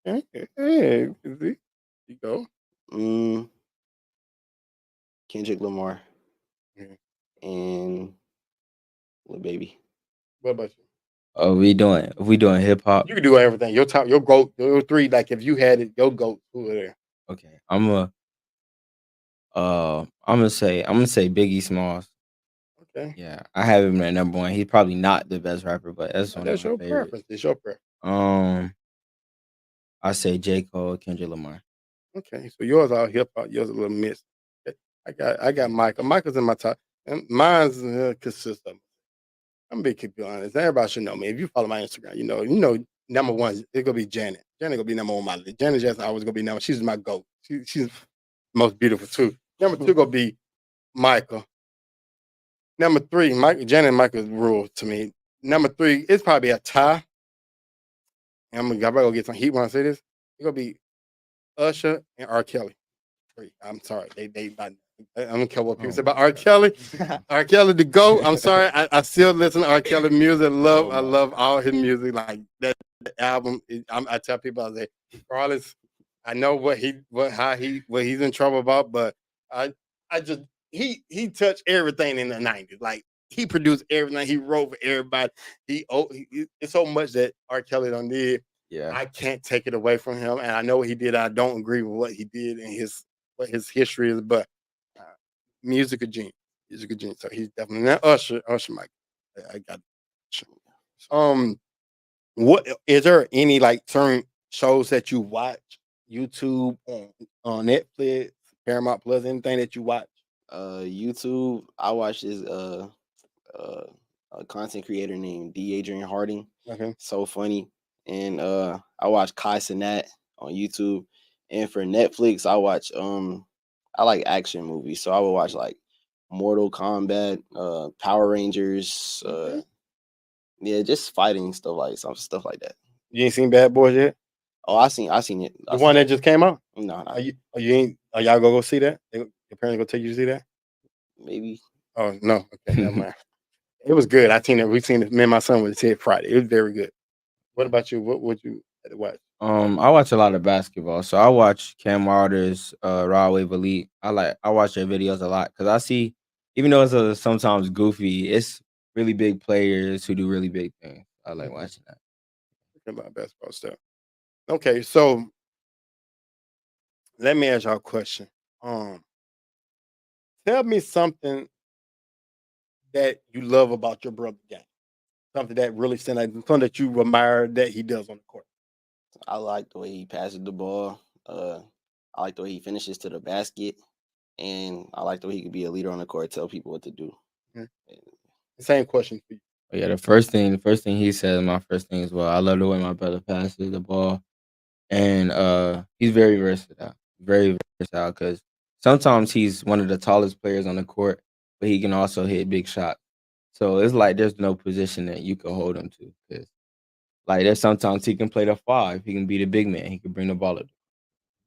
S2: Okay. Hey, see? You go.
S3: Kendrick Lamar.
S2: Mhm.
S3: And Lil Baby.
S2: What about you?
S4: Oh, we doing hip hop.
S2: You can do everything. Your GOAT, your 3, like if you had it, your GOAT, who are there?
S4: Okay, I'm gonna say Biggie Smalls.
S2: Okay.
S4: Yeah, I have him at number 1. He's probably not the best rapper, but that's one
S2: That's
S4: of my
S2: your
S4: favorites.
S2: preference. It's your preference.
S4: I say J. Cole, Kendrick Lamar.
S2: Okay. So yours all hip hop, yours a little mix. Okay. I got Michael. Michael's in my top. And mine's consists of I'm gonna keep you honest. Everybody should know me. If you follow my Instagram, you know, number 1, it's gonna be Janet. Janet gonna be number 1 on my list. Janet Jackson always gonna be number. She's my GOAT. She's most beautiful too. Number 2 gonna be Michael. Number 3, Janet and Michael's rule to me. Number 3, it's probably a tie. And I'm gonna get some heat when I say this. It's gonna be Usher and R. Kelly. Three. I'm sorry. They not. I don't care what people
S4: Oh
S2: say about
S4: my
S2: R. Kelly.
S4: God.
S2: R. Kelly the GOAT. I'm sorry. I still listen to R. Kelly music.
S3: Oh
S2: I
S3: my
S2: love
S3: God.
S2: all his music. Like that album. I tell people I say, regardless, I know what he's in trouble about, but I I just he touched everything in the '90s. Like he produced everything. He wrote for everybody. It's so much that R. Kelly done did.
S4: Yeah.
S2: I can't take it away from him, and I know what he did. I don't agree with what he did and his what his history is, but uh, music a genius. Music a genius. So he's definitely not Usher. Usher, Mike. I got it. Um, what is there any like certain shows that you watch? YouTube, on Netflix, Paramount Plus, anything that you watch?
S3: YouTube. I watch this uh a content creator named D. Adrian Harding.
S2: Okay.
S3: So funny. And I watch Kai Cenat on YouTube. And for Netflix, I like action movies. So I would watch like Mortal Kombat, Power Rangers,
S2: Okay.
S3: yeah, just fighting stuff like some stuff like that.
S2: You ain't seen Bad Boys yet?
S3: Oh, I seen it.
S2: The one that just came out?
S3: No,
S2: Are you ain't are y'all gonna go see that? Your parents gonna take you to see that?
S3: maybe.
S2: Oh no, okay, never mind. It was good. I seen it. We seen it. Me and my son went to see it Friday. It was very good. What about you? What would you watch?
S4: I watch a lot of basketball, so I watch Cam Waters, Rod Wave Elite. I watch their videos a lot because I see, even though it's sometimes goofy, it's really big players who do really big things. I like
S2: Mhm.
S4: watching that.
S2: Talking about basketball stuff. Okay, so let me ask y'all a question. Um, Tell me something that you love about your brother game. Something that really stands out, something that you admire that he does on the court.
S3: I like the way he passes the ball. I like the way he finishes to the basket, and I like the way he could be a leader on the court, tell people what to do.
S2: Mhm. Same question for you.
S4: But yeah, the first thing he said, my first thing as well. I love the way my brother passes the ball, and he's very versatile, very versatile. Because sometimes he's one of the tallest players on the court, but he can also hit big shots. So it's like there's no position that you can hold him to. Because like there's sometimes he can play the five, he can be the big man, he can bring the ball up.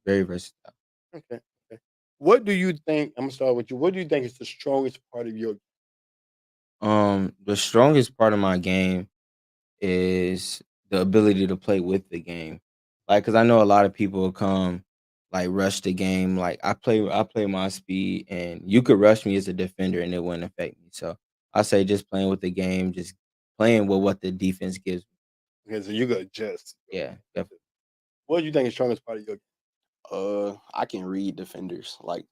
S4: Very versatile.
S2: Okay. Okay. What do you think? I'm gonna start with you. What do you think is the strongest part of your?
S4: The strongest part of my game is the ability to play with the game. Like, cause I know a lot of people will come, like rush the game. Like I play my speed, and you could rush me as a defender, and it wouldn't affect me. So I say just playing with the game, just playing with what the defense gives me.
S2: Okay, so you go adjust.
S4: Yeah, definitely.
S2: What do you think is the strongest part of your?
S3: I can read defenders. Like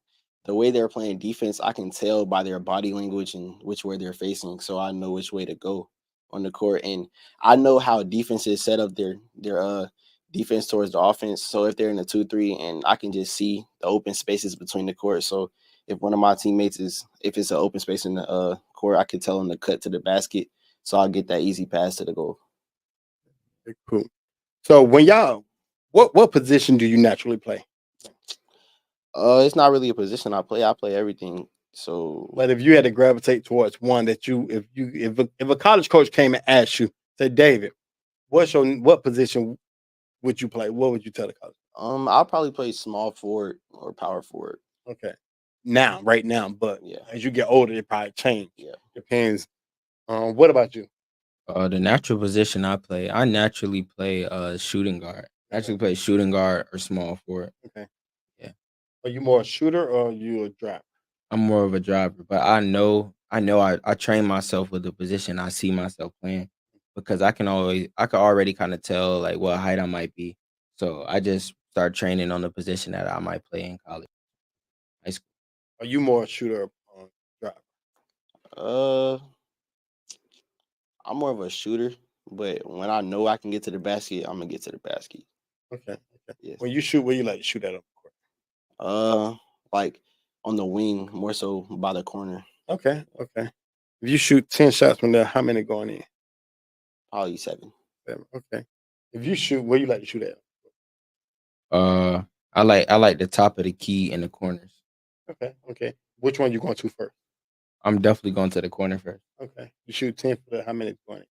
S3: the way they're playing defense, I can tell by their body language and which way they're facing, so I know which way to go on the court. And I know how defenses set up their defense towards the offense. So if they're in a 2-3, and I can just see the open spaces between the court. So if one of my teammates if it's an open space in the court, I can tell them to cut to the basket, so I'll get that easy pass to the goal.
S2: Okay, cool. So when y'all, what position do you naturally play?
S3: It's not really a position I play. I play everything. So
S2: But if you had to gravitate towards one that if a college coach came and asked you, say, David, what position would you play? What would you tell the college?
S3: I'll probably play small forward or power forward.
S2: Okay, now, right now, but
S3: Yeah,
S2: as you get older, it probably change.
S3: yeah.
S2: Depends. What about you?
S4: The natural position I naturally play shooting guard. I
S2: Okay,
S4: actually play shooting guard or small forward.
S2: okay.
S4: Yeah.
S2: Are you more a shooter or are you a driver?
S4: I'm more of a driver, but I train myself with the position I see myself playing because I can already kind of tell like what height I might be. So I just start training on the position that I might play in college, high school.
S2: Are you more a shooter or driver?
S3: Uh, I'm more of a shooter, but when I know I can get to the basket, I'm gonna get to the basket.
S2: Okay, okay.
S3: Yes.
S2: When you shoot, where you like to shoot at? On the court?
S3: Uh, like on the wing, more so by the corner,
S2: Okay, okay. If you shoot 10 shots from there, how many going in?
S3: probably 7.
S2: 7. Okay. If you shoot, where you like to shoot at?
S4: Uh, I like the top of the key in the corners.
S2: Okay, okay. Which one you going to first?
S4: I'm definitely going to the corner first.
S2: Okay. You shoot 10 for the how many going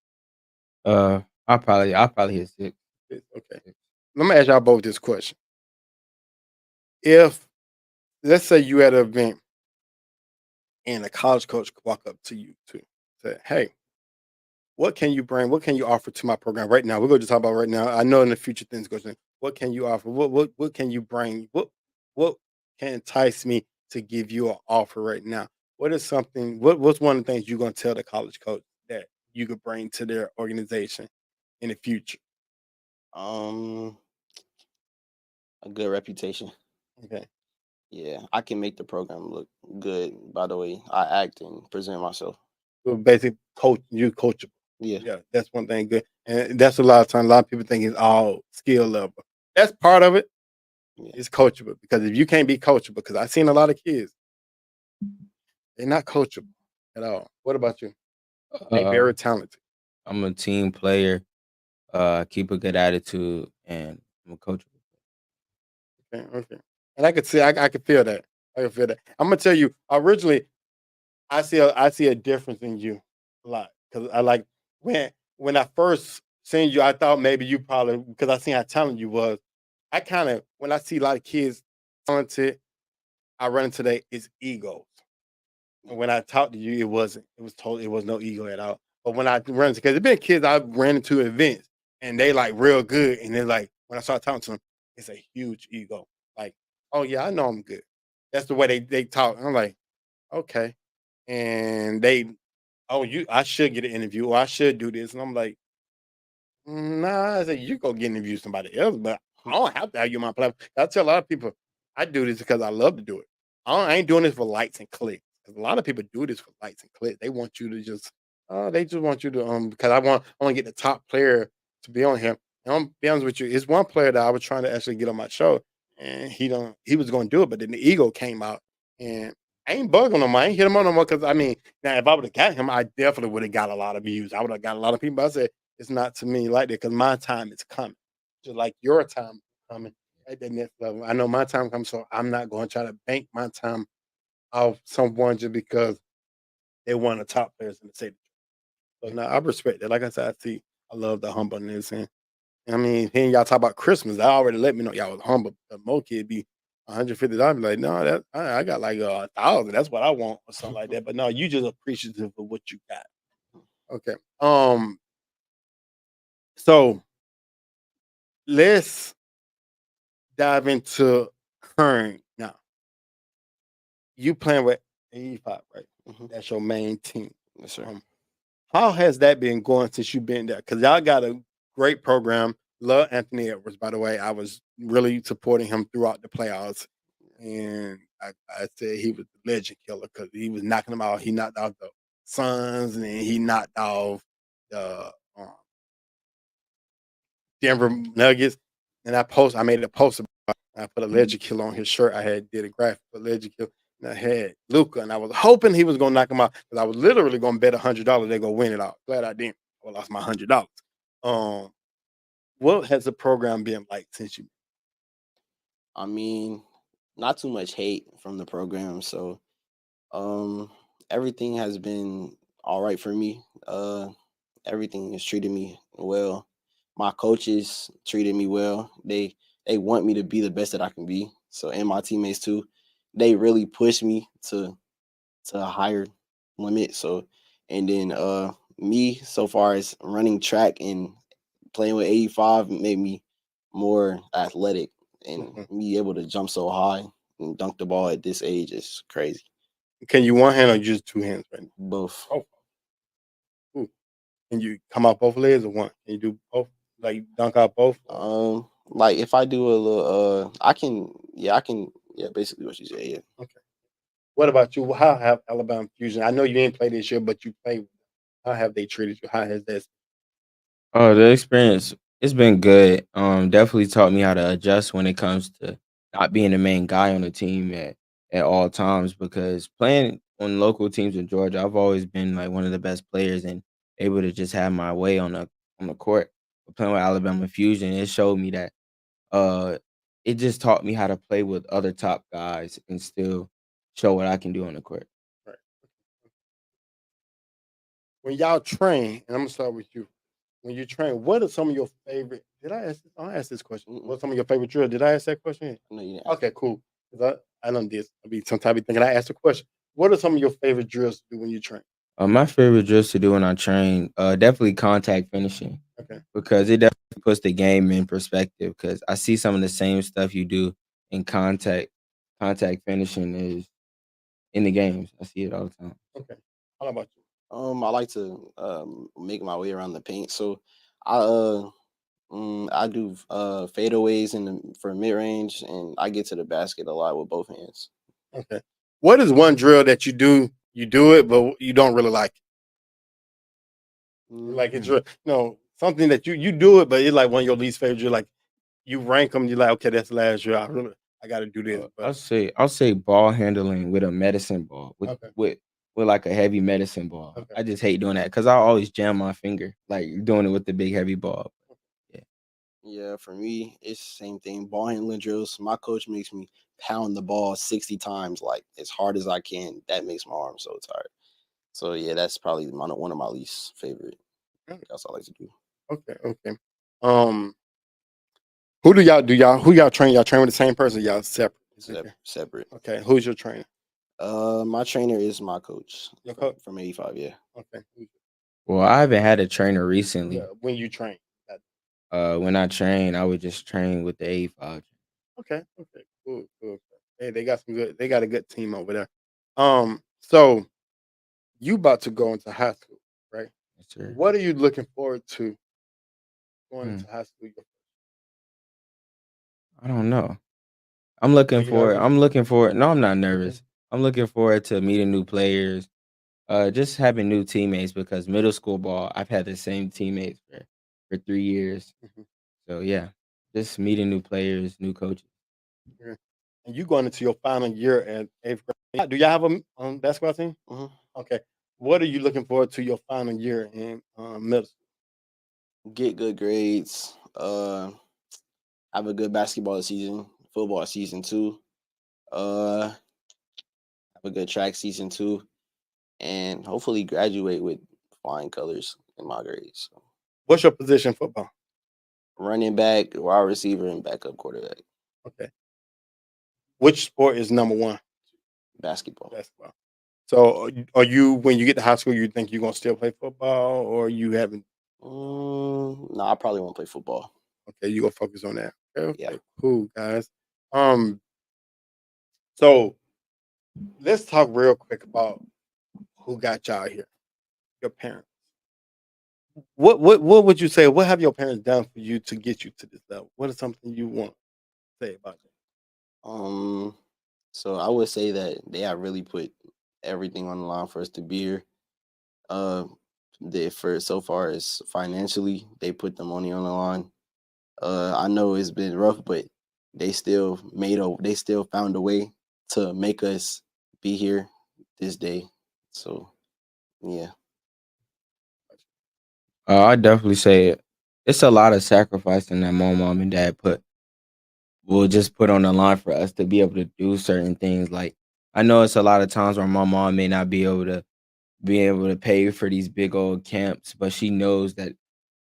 S4: I'll probably hit six.
S2: in? Okay. Let me ask y'all both this question. If let's say you at an event and a college coach walk up to you to say, "Hey, what can you bring? What can you offer to my program right now? We're going to talk about right now. I know in the future things go on. What can you offer? What can you bring? What can entice me to give you an offer right now? What is something? What's one of the things you're going to tell the college coach that you could bring to their organization in the future?
S3: Um, a good reputation.
S2: Okay,
S3: Yeah, I can make the program look good by the way I act and present myself.
S2: so basically, coachable.
S3: Yeah,
S2: Yeah, that's one thing good, and that's a lot of times. A lot of people think it's all skill level. That's part of it.
S3: yeah.
S2: It's coachable because if you can't be coachable, because I've seen a lot of kids, they're not coachable at all. What about you? They
S4: Uh,
S2: very talented.
S4: I'm a team player. Keep a good attitude, and I'm a coach.
S2: Okay, okay. And I could see, I could feel that. I can feel that. I'm gonna tell you. Originally, I see a difference in you a lot because I like when I first seen you, I thought maybe you probably because I seen how talented you was. I kind of when I see a lot of kids talented, I run into that is egos. And when I talked to you, it wasn't. It was totally. It was no ego at all. But when I run into, because there been kids I ran into events and they like real good, and they're like when I start talking to them, it's a huge ego. Like, oh yeah, I know I'm good. That's the way they talk. I'm like, okay, and they, oh you, I should get an interview or I should do this, and I'm like, nah, I said you go get interview somebody else, but I don't have to have you on my platform. I tell a lot of people I do this because I love to do it. I ain't doing this for lights and clicks. Because a lot of people do this for lights and clicks. They want you to just, they just want you to, because I want to get the top player to be on here. And I'm be honest with you, it's one player that I was trying to actually get on my show, and he was going to do it, but then the ego came out, and I ain't bugging him. I ain't hit him on no more because I mean, now if I would have got him, I definitely would have got a lot of views. I would have got a lot of people. I said it's not to me like that because my time is coming, just like your time is coming at the next level. I know my time comes, so I'm not going to try to bank my time off someone just because they one of the top players in the city. So now I respect that. Like I said, I love the humbleness and I mean, hearing y'all talk about Christmas, that already let me know y'all was humble. The Mo kid be $150. Like, no, that I got like 1,000. That's what I want or something like that. But no, you just appreciative of what you got. Okay. So let's dive into current now. You playing with 85, right?
S3: Hmm.
S2: That's your main team.
S3: Yes, sir.
S2: How has that been going since you've been there? Because y'all got a great program. Love Anthony Edwards, by the way. I was really supporting him throughout the playoffs. And I said he was the legend killer because he was knocking them out. He knocked out the Suns and then he knocked off the Denver Nuggets. And I made a post about it. I put a legend killer on his shirt. Did a graphic for legend killer. And I had Luca, and I was hoping he was gonna knock him out because I was literally gonna bet $100 they're gonna win it all. Glad I didn't. I lost my $100. Um, what has the program been like since you?
S3: I mean, not too much hate from the program, so um, everything has been all right for me. Everything has treated me well. My coaches treated me well. They want me to be the best that I can be. So and my teammates too, they really push me to a higher limit. So and then me so far as running track and playing with 85 made me more athletic and
S2: Mhm.
S3: me able to jump so high and dunk the ball at this age is crazy.
S2: Can you one hand or just two hands right now?
S3: Both.
S2: Oh, cool. Can you come out both legs or one? Can you do both? Like dunk out both?
S3: Like if I do a little, I can, yeah, basically what you said, yeah.
S2: Okay. What about you? How have Alabama Fusion? I know you didn't play this year, but you played. How have they treated you? How has that?
S4: Oh, the experience it's been good. Definitely taught me how to adjust when it comes to not being the main guy on the team at all times. Because playing on local teams in Georgia, I've always been like one of the best players and able to just have my way on the court. But playing with Alabama Fusion, it showed me that uh, it just taught me how to play with other top guys and still show what I can do on the court.
S2: Right. When y'all train, and I'm gonna start with you. when you train, what are some of your favorite? Did I ask? I asked this question.
S3: Mm-mm.
S2: What's some of your favorite drills? Did I ask that question?
S3: No, you didn't ask.
S2: Okay, cool. 'Cause I done this. I be sometimes be thinking I asked a question. What are some of your favorite drills to do when you train?
S4: My favorite drills to do when I train, definitely contact finishing
S2: Okay.
S4: because it definitely puts the game in perspective. Because I see some of the same stuff you do in contact finishing is in the games. I see it all the time.
S2: Okay. How about you?
S3: I like to make my way around the paint, so I I do fadeaways for mid range, and I get to the basket a lot with both hands.
S2: Okay. What is one drill that you do? You do it, but you don't really like it. Like it's
S3: Mm.
S2: something that you do it, but it's like one of your least favorite drill. Like you rank them, you're like, okay, that's the last drill. I got to do this. But
S4: I'll say ball handling with a medicine ball with
S2: okay,
S4: with like a heavy medicine ball.
S2: okay.
S4: I just hate doing that because I always jam my finger like doing it with the big heavy ball. Yeah.
S3: Yeah, for me, it's the same thing. Ball handling drills. My coach makes me pound the ball 60 times, like as hard as I can. That makes my arm so tired. So yeah, that's probably one of my least favorite. That's all I like to do.
S2: Okay, okay. Um, who do y'all who y'all train? Y'all train with the same person? Y'all separate?
S3: Separate.
S2: Okay, who's your trainer?
S3: My trainer is my coach
S2: Your coach?
S3: from 85. Yeah.
S2: Okay.
S4: Well, I haven't had a trainer recently.
S2: Yeah, when you train.
S4: When I train, I would just train with the 85.
S2: Okay, okay, cool, cool. Hey, they got a good team over there. So you about to go into high school, right?
S4: Yes, sir.
S2: What are you looking forward to going
S4: Hmm.
S2: into high school?
S4: I don't know. I'm looking
S2: Are you
S4: for.
S2: nervous?
S4: I'm looking for. No, I'm not nervous. I'm looking forward to meeting new players. Just having new teammates because middle school ball, I've had the same teammates for 3 years.
S2: Mhm.
S4: So yeah, just meeting new players, new coaches.
S2: Yeah. And you going into your final year at eighth grade. Do y'all have a basketball team?
S3: Hmm.
S2: Okay. What are you looking forward to your final year in middle school?
S3: Get good grades. Have a good basketball season, football season too. Have a good track season too, and hopefully graduate with flying colors in my grades. So,
S2: What's your position in football?
S3: running back, wide receiver, and backup quarterback.
S2: Okay. Which sport is number one?
S3: Basketball.
S2: Basketball. So are you when you get to high school, you think you're gonna still play football or you haven't?
S3: No, I probably won't play football.
S2: Okay, you gonna focus on that. Okay,
S3: Yeah.
S2: okay, cool guys. Um, so let's talk real quick about who got y'all here. Your parents. What would you say? What have your parents done for you to get you to this level? What is something you want to say about that?
S3: Um. So I would say that they have really put everything on the line for us to be here. Uh, they for so far as financially, they put the money on the line. I know it's been rough, but they still found a way to make us be here this day. So yeah.
S4: I definitely say it's a lot of sacrificing that my mom and dad will just put on the line for us to be able to do certain things. Like I know it's a lot of times where my mom may not be able to pay for these big old camps, but she knows that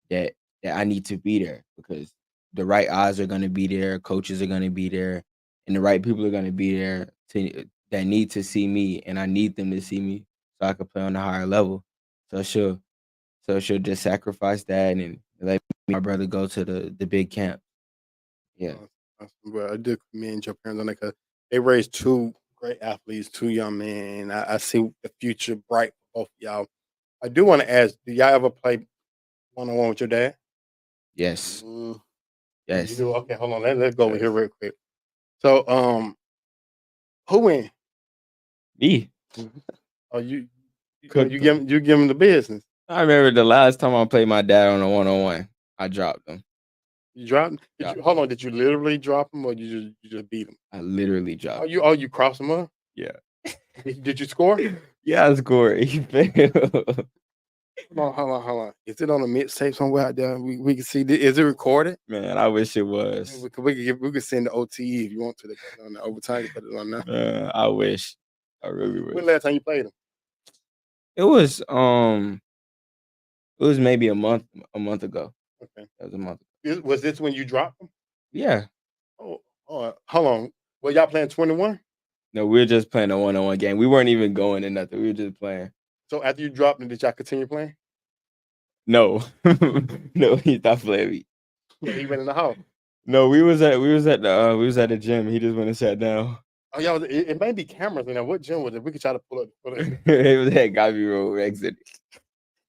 S4: that I need to be there because the right eyes are gonna be there, coaches are gonna be there, and the right people are gonna be there that need to see me, and I need them to see me so I can play on a higher level. So she'll just sacrifice that and let me and my brother go to the big camp. Yeah.
S2: Well, I do commend your parents on that because they raised two great athletes, two young men. And I see the future bright for both of y'all. I do want to ask, do y'all ever play one on one with your dad?
S4: Yes.
S3: Mm,
S2: You
S4: Yes.
S2: do? Okay, hold on. Let's go over here
S4: Yes.
S2: real quick. So, who win?
S4: Me.
S2: Oh, you
S4: Cooked them.
S2: give him the business.
S4: I remember the last time I played my dad on a one-on-one. I dropped him.
S2: You dropped?
S4: Dropped
S2: Hold
S4: him.
S2: on? Did you literally drop him, or you just beat him?
S4: I literally dropped him.
S2: You crossed him up?
S4: Yeah.
S2: Did you score?
S4: Yeah, I scored. He failed.
S2: Hold on. Is it on a mixtape somewhere out there? We can see. Is it recorded?
S4: Man, I wish it was.
S2: We could send the OTE if you want to. Put it on the overtime. You put it on there.
S4: Man, I wish. I really
S2: When
S4: wish.
S2: last time you played him?
S4: It was It was maybe a month ago.
S2: Okay.
S4: That was a month.
S2: Was this when you dropped them?
S4: Yeah.
S2: Oh, hold on. Well, y'all playing 21?
S4: No, we were just playing a one-on-one game. We weren't even going to nothing. We were just playing.
S2: So after you dropped them, did y'all continue playing?
S4: No. No, he stopped playing me.
S2: No, he went in the house.
S4: No, we was at the gym. He just went and sat down.
S2: Oh, y'all, it may be cameras in there. What gym was it? We could try to pull up.
S4: It was at Gabi Road exit.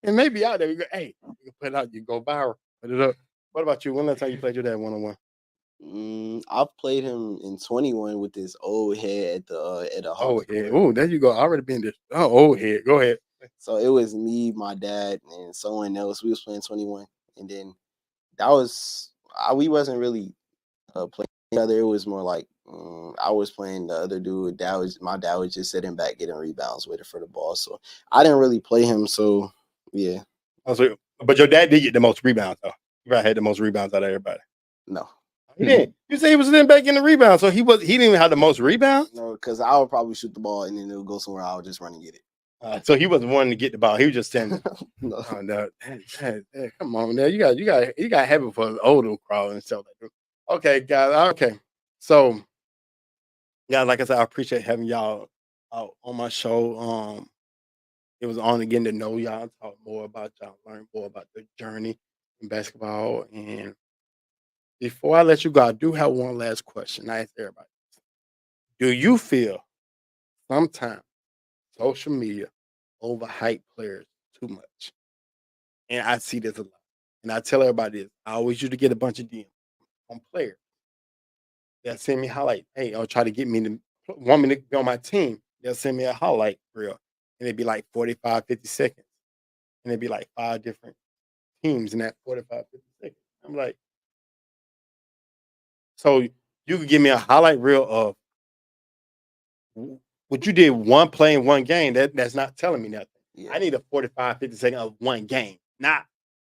S2: And maybe out there, we go, hey, you can put it out, you go viral, put it up. What about you? When last time you played your dad one-on-one?
S3: I've played him in 21 with this old head at the
S2: Oh,
S3: house.
S2: yeah. Oh, there you go. I already been this. Oh, old head. Go ahead.
S3: So it was me, my dad, and someone else. We was playing 21, and then that was we wasn't really playing each other. It was more like I was playing the other dude. My dad was just sitting back getting rebounds, waiting for the ball. So I didn't really play him. So yeah.
S2: But your dad did get the most rebounds, though. You probably had the most rebounds out of everybody.
S3: No.
S2: He didn't. You say he was sitting back in the rebound, so he didn't even have the most rebounds.
S3: No, because I would probably shoot the ball and then it would go somewhere. I would just run and get it.
S2: So he wasn't wanting to get the ball. He was just standing.
S3: No.
S2: Oh, no. Come on, now you got heaven for the older crowd and stuff like that. Okay, guys. Okay, so yeah, like I said, I appreciate having y'all out on my show. It was on again to know y'all, talk more about y'all, learn more about the journey in basketball. And before I let you go, I do have one last question. I ask everybody: do you feel sometimes social media overhype players too much? And I see this a lot. And I tell everybody this. I always used to get a bunch of DMs on players that send me highlight. Hey, or try to get me to want me to be on my team. They'll send me a highlight reel. And it'd be like 45, 50 seconds. And it'd be like 5 different teams in that 45, 50 seconds. I'm like, so you could give me a highlight reel of what you did one play in one game. That's not telling me nothing.
S3: Yeah.
S2: I need a 45, 50 second of one game, not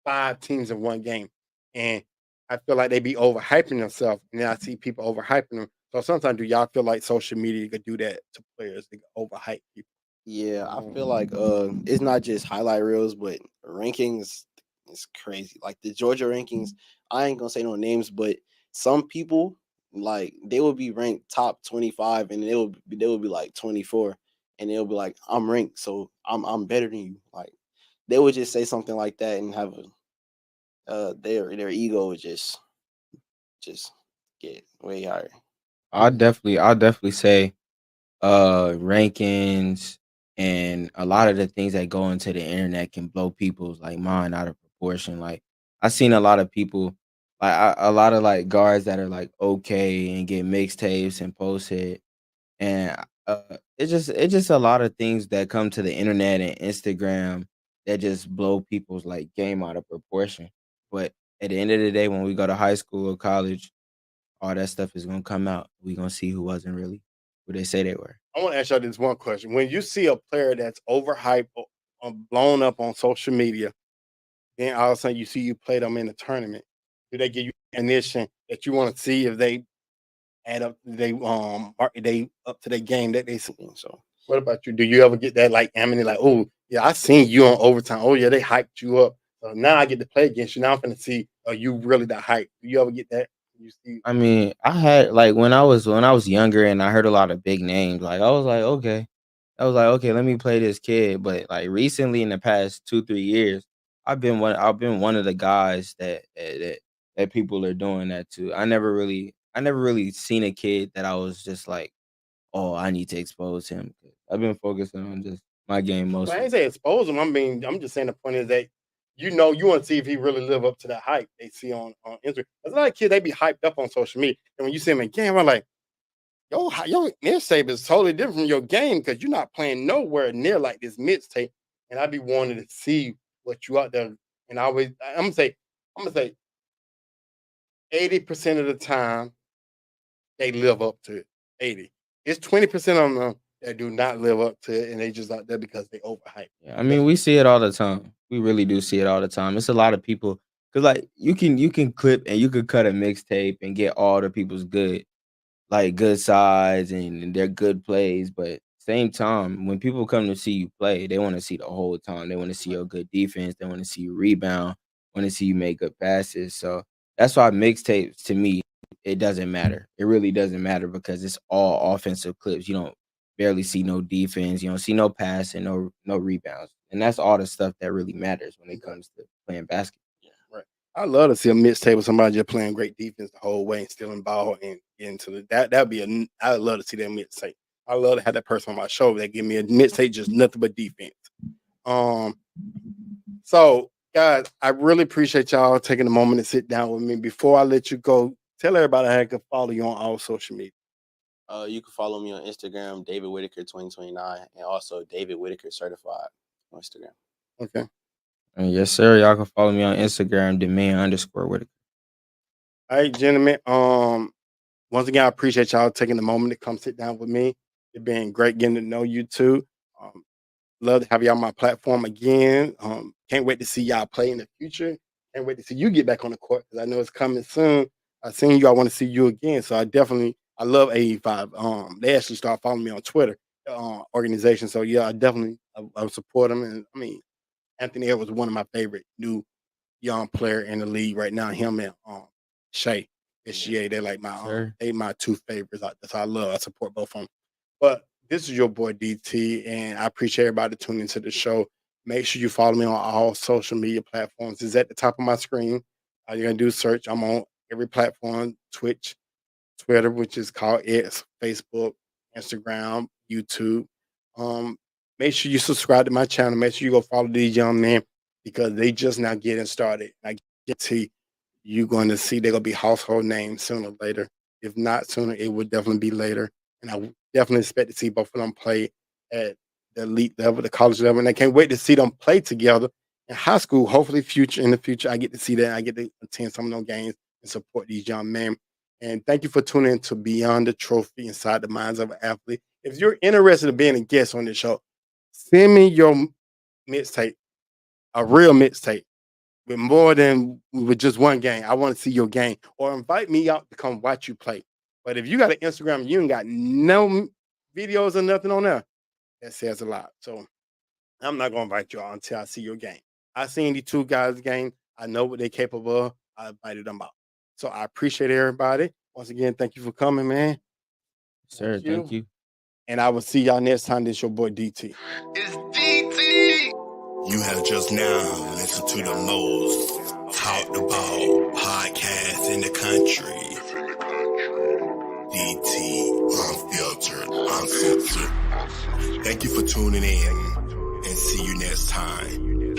S2: 5 teams in one game. And I feel like they be overhyping themselves. And then I see people overhyping them. So sometimes do y'all feel like social media could do that to players? They overhype people.
S3: Yeah, I feel like it's not just highlight reels, but rankings is crazy. Like the Georgia rankings, I ain't gonna say no names, but some people like they will be ranked top 25 and they will be like 24 and they'll be like, I'm ranked, so I'm better than you. Like they would just say something like that and have their ego would just get way higher.
S4: I'll definitely say rankings and a lot of the things that go into the internet can blow people's like mind out of proportion. Like I've seen a lot of people, a lot of like guards that are like okay and get mixtapes and post it, and it's just a lot of things that come to the internet and Instagram that just blow people's like game out of proportion. But at the end of the day, when we go to high school or college, all that stuff is gonna come out. We gonna see who wasn't really who they say they were.
S2: I want to ask y'all this one question. When you see a player that's overhyped or blown up on social media, then all of a sudden you play them in a tournament, do they give you ammunition that you want to see if they add up, they up to their game that they see? So what about you? Do you ever get that like ammunition, like, oh yeah, I seen you on overtime. Oh yeah, they hyped you up. So now I get to play against you. Now I'm gonna see are you really that hype? Do you ever get that? You see
S4: I mean, I had like when I was younger and I heard a lot of big names, like I was like, okay. I was like, okay, let me play this kid. But like recently in the past 2, 3 years, I've been one of the guys that people are doing that to. I never really seen a kid that I was just like, oh, I need to expose him. I've been focusing on just my game
S2: Well, I
S4: mostly.
S2: ain't say expose him. I'm just saying the point is that you want to see if he really live up to that hype they see on Instagram. There's a lot of kids they be hyped up on social media, and when you see them in game, I'm like, your mixtape is totally different from your game because you're not playing nowhere near like this mixtape. And I be wanting to see what you out there. And I'm gonna say 80% of the time they live up to it. 80. It's 20% of them that do not live up to it, and they just out there because they overhype.
S4: Yeah, I mean, we see it all the time. We really do see it all the time. It's a lot of people because like you can clip and you could cut a mixtape and get all the people's good sides and their good plays, but same time, when people come to see you play, they want to see the whole time. They want to see your good defense. They want to see you rebound. Want to see you make good passes. So that's why mixtapes to me, it doesn't matter. It really doesn't matter because it's all offensive clips. You don't barely see no defense. You don't see no passing, no rebounds, and that's all the stuff that really matters when it comes to playing basketball.
S2: Right. I love to see a mixtape with somebody just playing great defense the whole way and stealing ball and getting to the that'd be I love to see that mixtape. I love to have that person on my show that give me a mixtape just nothing but defense. So guys, I really appreciate y'all taking a moment to sit down with me. Before I let you go, tell everybody how I can follow you on all social media.
S3: You can follow me on Instagram, David Whitaker 2029, and also David Whitaker Certified on Instagram.
S2: Okay.
S4: Yes, sir. Y'all can follow me on Instagram, Dominion_Whitaker.
S2: All right, gentlemen. Once again, I appreciate y'all taking the moment to come sit down with me. It's been great getting to know you too. Love to have y'all on my platform again. Can't wait to see y'all play in the future. Can't wait to see you get back on the court because I know it's coming soon. I've seen you. I want to see you again. So I love A85. They actually started following me on Twitter organization. So yeah, I support them. And I mean, Anthony Edwards was one of my favorite new young player in the league right now. Him and Shea. SGA, they're like my two favorites. That's I love. I support both of them. But this is your boy DT, and I appreciate everybody tuning into the show. Make sure you follow me on all social media platforms. It's at the top of my screen. All you're gonna do is search. I'm on every platform: Twitch, Twitter, which is called X, Facebook, Instagram, YouTube. Make sure you subscribe to my channel. Make sure you go follow these young men because they just now getting started. I guarantee you're going to see they're going to be household names sooner or later. If not sooner, it would definitely be later. And I definitely expect to see both of them play at the elite level, the college level. And I can't wait to see them play together in high school. Hopefully in the future, I get to see that. I get to attend some of those games and support these young men. And thank you for tuning in to Beyond the Trophy Inside the Minds of an Athlete. If you're interested in being a guest on this show, send me your mixtape, a real mixtape. With just one game. I want to see your game or invite me out to come watch you play. But if you got an Instagram and you ain't got no videos or nothing on there, that says a lot. So I'm not going to invite you out until I see your game. I seen these two guys' game. I know what they're capable of. I invited them out. So I appreciate everybody. Once again, thank you for coming, man.
S4: Sir, thank you.
S2: And I will see y'all next time. This is your boy DT.
S1: It's DT. You have just now listened to the most talked about podcast in the country. DT, unfiltered, uncensored. Thank you for tuning in and see you next time.